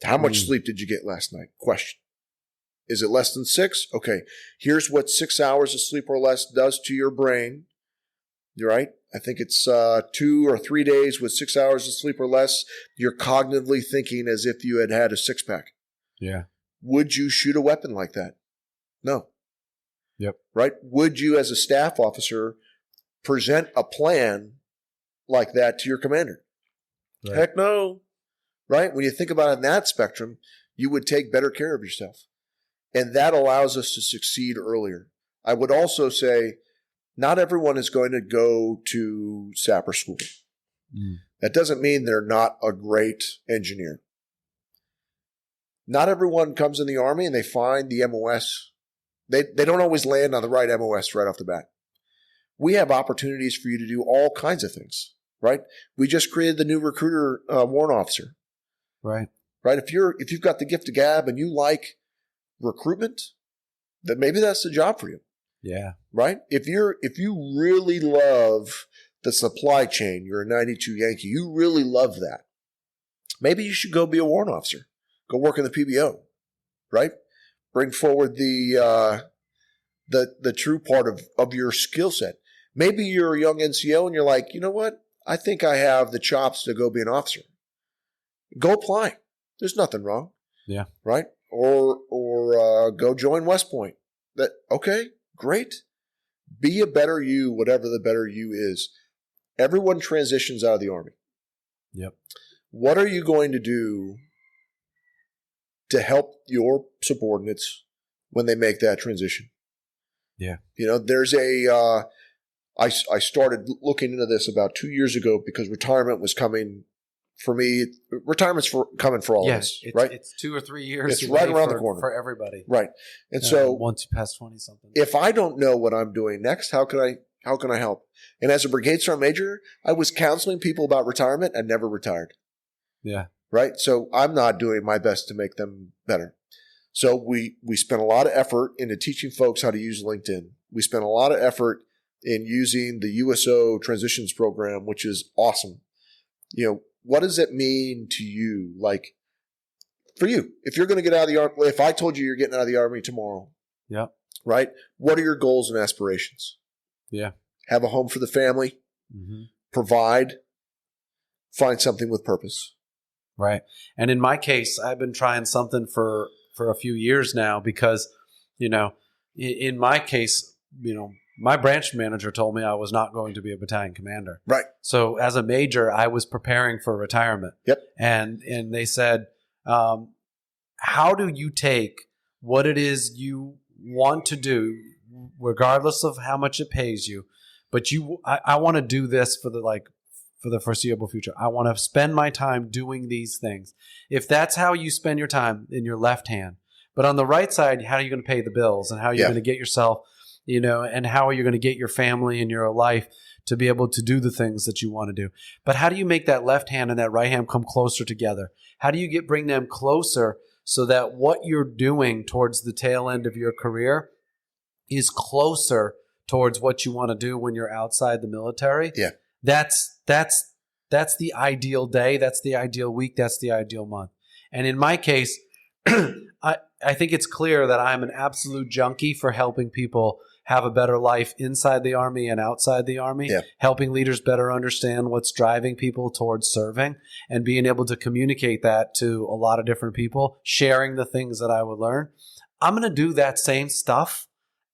How much sleep did you get last night? Question. Is it less than 6? Okay, here's what 6 hours of sleep or less does to your brain. You're right. I think it's 2 or 3 days with 6 hours of sleep or less. You're cognitively thinking as if you had had a 6-pack. Yeah. Would you shoot a weapon like that? No. Yep. Right? Would you, as a staff officer, present a plan like that to your commander? Right. Heck no. Right? When you think about it in that spectrum, you would take better care of yourself. And that allows us to succeed earlier. I would also say not everyone is going to go to sapper school. That doesn't mean they're not a great engineer. Not everyone comes in the Army and they find the MOS. They don't always land on the right MOS right off the bat. We have opportunities for you to do all kinds of things, right? We just created the new recruiter warrant officer. Right. Right. If you've got the gift of gab and you like recruitment, then maybe that's the job for you. Yeah. Right? If you really love the supply chain, you're a 92 Yankee, you really love that. Maybe you should go be a warrant officer. Go work in the PBO. Right? Bring forward the true part of your skill set. Maybe you're a young NCO and you're like, you know what? I think I have the chops to go be an officer. Go apply. There's nothing wrong. Yeah. Right? Or go join West Point. Okay, great. Be a better you, whatever the better you is. Everyone transitions out of the Army. Yep. What are you going to do to help your subordinates when they make that transition? Yeah. There's I started looking into this about 2 years ago because retirement was coming for me. Retirement's coming for all of us, right? It's 2 or 3 years. It's right around the corner for everybody, right? And so once you pass 20 something, if I don't know what I'm doing next, how can I help? And as a brigade sergeant major, I was counseling people about retirement and never retired. Yeah. Right. So I'm not doing my best to make them better. So we spent a lot of effort into teaching folks how to use LinkedIn. We spent a lot of effort in using the USO transitions program, which is awesome. What does it mean to you? Like for you, if you're going to get out of the Army, if I told you you're getting out of the Army tomorrow, yeah. Right. What are your goals and aspirations? Yeah. Have a home for the family, provide, find something with purpose. Right. And in my case, I've been trying something for a few years now because, in my case, my branch manager told me I was not going to be a battalion commander. Right. So as a major, I was preparing for retirement. Yep. And they said, how do you take what it is you want to do, regardless of how much it pays you, but I want to do this for the foreseeable future. I want to spend my time doing these things. If that's how you spend your time in your left hand, but on the right side, how are you going to pay the bills and how are you going to get yourself, and how are you going to get your family and your life to be able to do the things that you want to do? But how do you make that left hand and that right hand come closer together? How do you bring them closer so that what you're doing towards the tail end of your career is closer towards what you want to do when you're outside the military? Yeah. That's the ideal day. That's the ideal week. That's the ideal month. And in my case, I think it's clear that I'm an absolute junkie for helping people have a better life inside the Army and outside the Army, helping leaders better understand what's driving people towards serving and being able to communicate that to a lot of different people, sharing the things that I would learn. I'm going to do that same stuff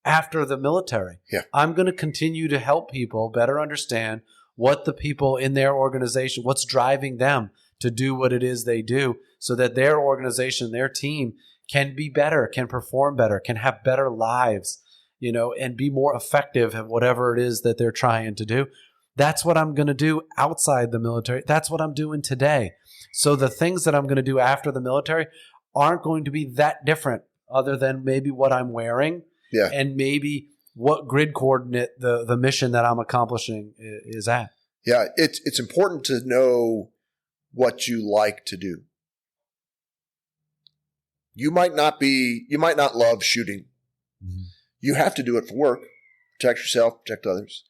after the military. Yeah. I'm going to continue to help people better understand what the people in their organization, what's driving them to do what it is they do so that their organization, their team can be better, can perform better, can have better lives, and be more effective at whatever it is that they're trying to do. That's what I'm going to do outside the military. That's what I'm doing today. So the things that I'm going to do after the military aren't going to be that different other than maybe what I'm wearing and maybe what grid coordinate the mission that I'm accomplishing is at. Yeah, it's important to know what you like to do. You might not love shooting. Mm-hmm. You have to do it for work, protect yourself, protect others.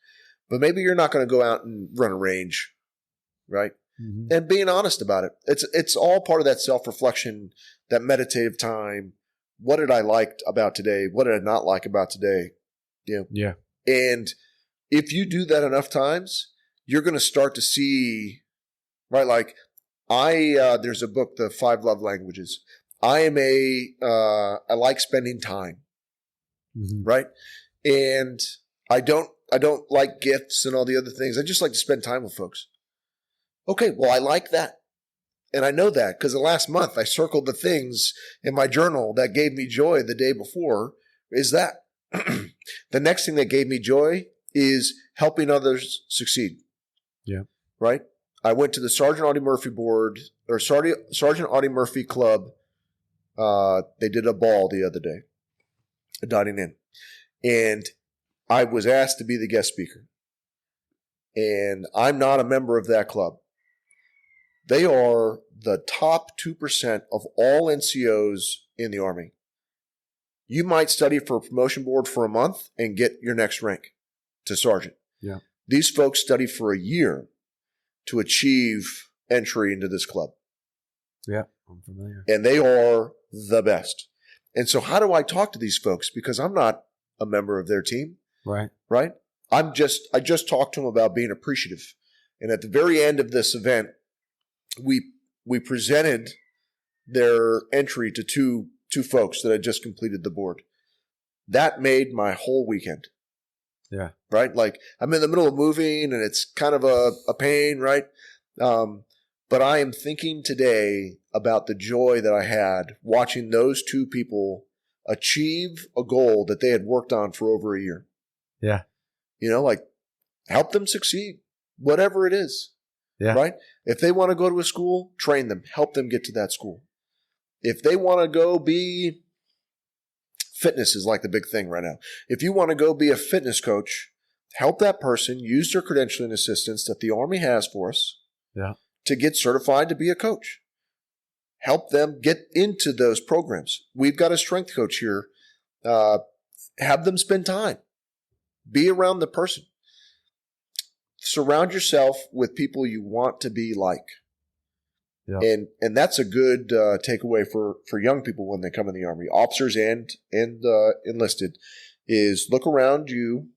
But maybe you're not going to go out and run a range, right? Mm-hmm. And being honest about it. It's all part of that self-reflection, that meditative time. What did I like about today? What did I not like about today? Yeah. And if you do that enough times, you're going to start to see, right? Like there's a book, The 5 Love Languages. I like spending time, right? And I don't like gifts and all the other things. I just like to spend time with folks. Okay, well, I like that. And I know that because the last month I circled the things in my journal that gave me joy the day before is that. The next thing that gave me joy is helping others succeed. Yeah. Right? I went to the Sergeant Audie Murphy board or Sergeant Audie Murphy Club. They did a ball the other day, a dining in. And I was asked to be the guest speaker. And I'm not a member of that club. They are the top 2% of all NCOs in the Army. You might study for a promotion board for a month and get your next rank to sergeant. Yeah. These folks study for a year to achieve entry into this club. Yeah, I'm familiar. And they are the best. And so how do I talk to these folks? Because I'm not a member of their team, Right. right? I just talked to them about being appreciative. And at the very end of this event, we presented their entry to two folks that had just completed the board. That made my whole weekend. Yeah. Right? Like, I'm in the middle of moving and it's kind of a pain, right? But I am thinking today about the joy that I had watching those two people achieve a goal that they had worked on for over a year. Yeah. Like, help them succeed, whatever it is. Yeah. Right? If they want to go to a school, train them, help them get to that school. If they want to go be, fitness is like the big thing right now. If you want to go be a fitness coach, help that person use their credentialing assistance that the Army has for us to get certified to be a coach. Help them get into those programs. We've got a strength coach here. Have them spend time. Be around the person. Surround yourself with people you want to be like. Yeah. And that's a good takeaway for young people when they come in the Army, officers and enlisted, is look around you,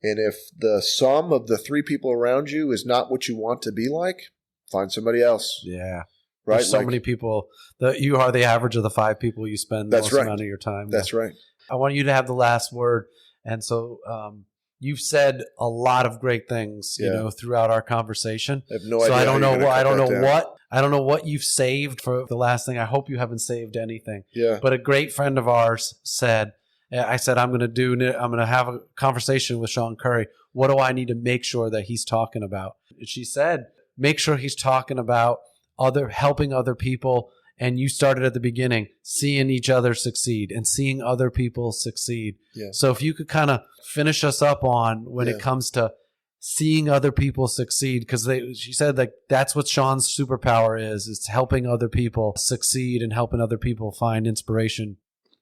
and if the sum of the three people around you is not what you want to be like, find somebody else. Yeah. Right? There's so many people that you are the average of the 5 people you spend the most amount of your time with. That's right. I want you to have the last word. And so you've said a lot of great things, throughout our conversation. I have no idea. So I don't know what you've saved for the last thing. I hope you haven't saved anything. Yeah. But a great friend of ours said, I'm going to have a conversation with Shaun Curry. What do I need to make sure that he's talking about? She said, make sure he's talking about helping other people. And you started at the beginning, seeing each other succeed and seeing other people succeed. Yeah. So if you could kind of finish us up on when it comes to seeing other people succeed, because she said like that's what Shaun's superpower is helping other people succeed and helping other people find inspiration.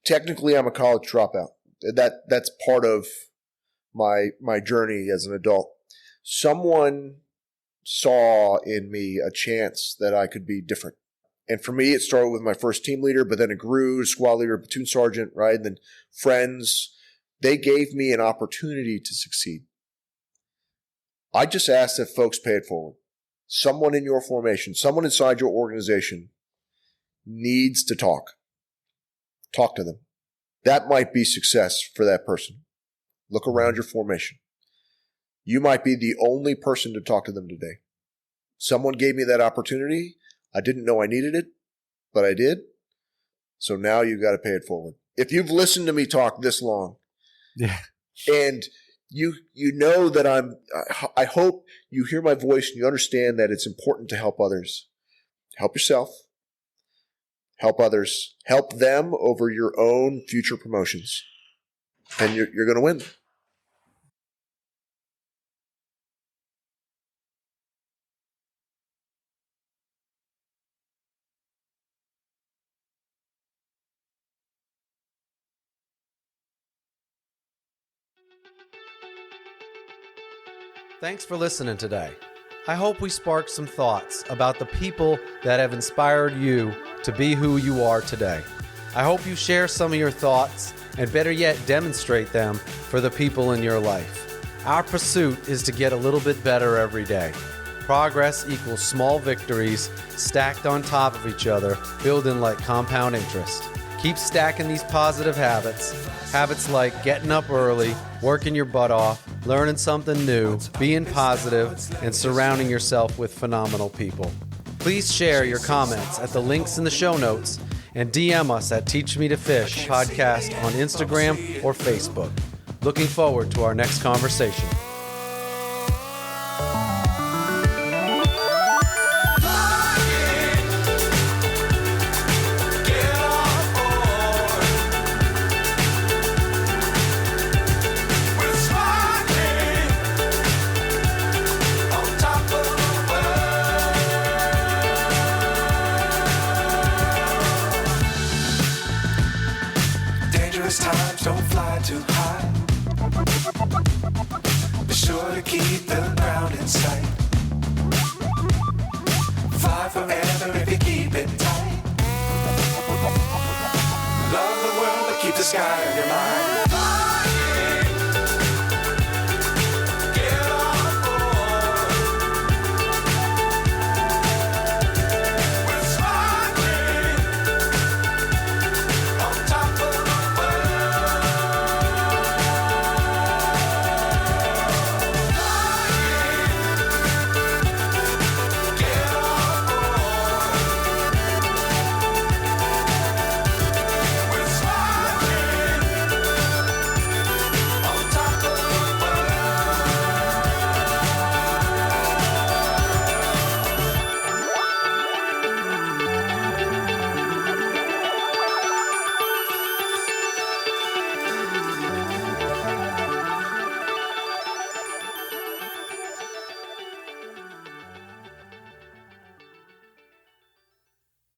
Technically, I'm a college dropout. That's part of my journey as an adult. Someone saw in me a chance that I could be different. And for me, it started with my first team leader, but then it grew, squad leader, platoon sergeant, right? And then friends. They gave me an opportunity to succeed. I just ask that folks pay it forward. Someone in your formation, someone inside your organization needs to talk. Talk to them. That might be success for that person. Look around your formation. You might be the only person to talk to them today. Someone gave me that opportunity. I didn't know I needed it, but I did. So now you've got to pay it forward. If you've listened to me talk this long, and you know that I hope you hear my voice and you understand that it's important to help others. Help yourself. Help others. Help them over your own future promotions. And you're going to win. Thanks for listening today. I hope we sparked some thoughts about the people that have inspired you to be who you are today. I hope you share some of your thoughts and better yet demonstrate them for the people in your life. Our pursuit is to get a little bit better every day. Progress equals small victories stacked on top of each other, building like compound interest. Keep stacking these positive habits. Habits like getting up early, working your butt off, learning something new, being positive, and surrounding yourself with phenomenal people. Please share your comments at the links in the show notes and DM us at Teach Me to Fish podcast on Instagram or Facebook. Looking forward to our next conversation. Times don't fly too high. sky.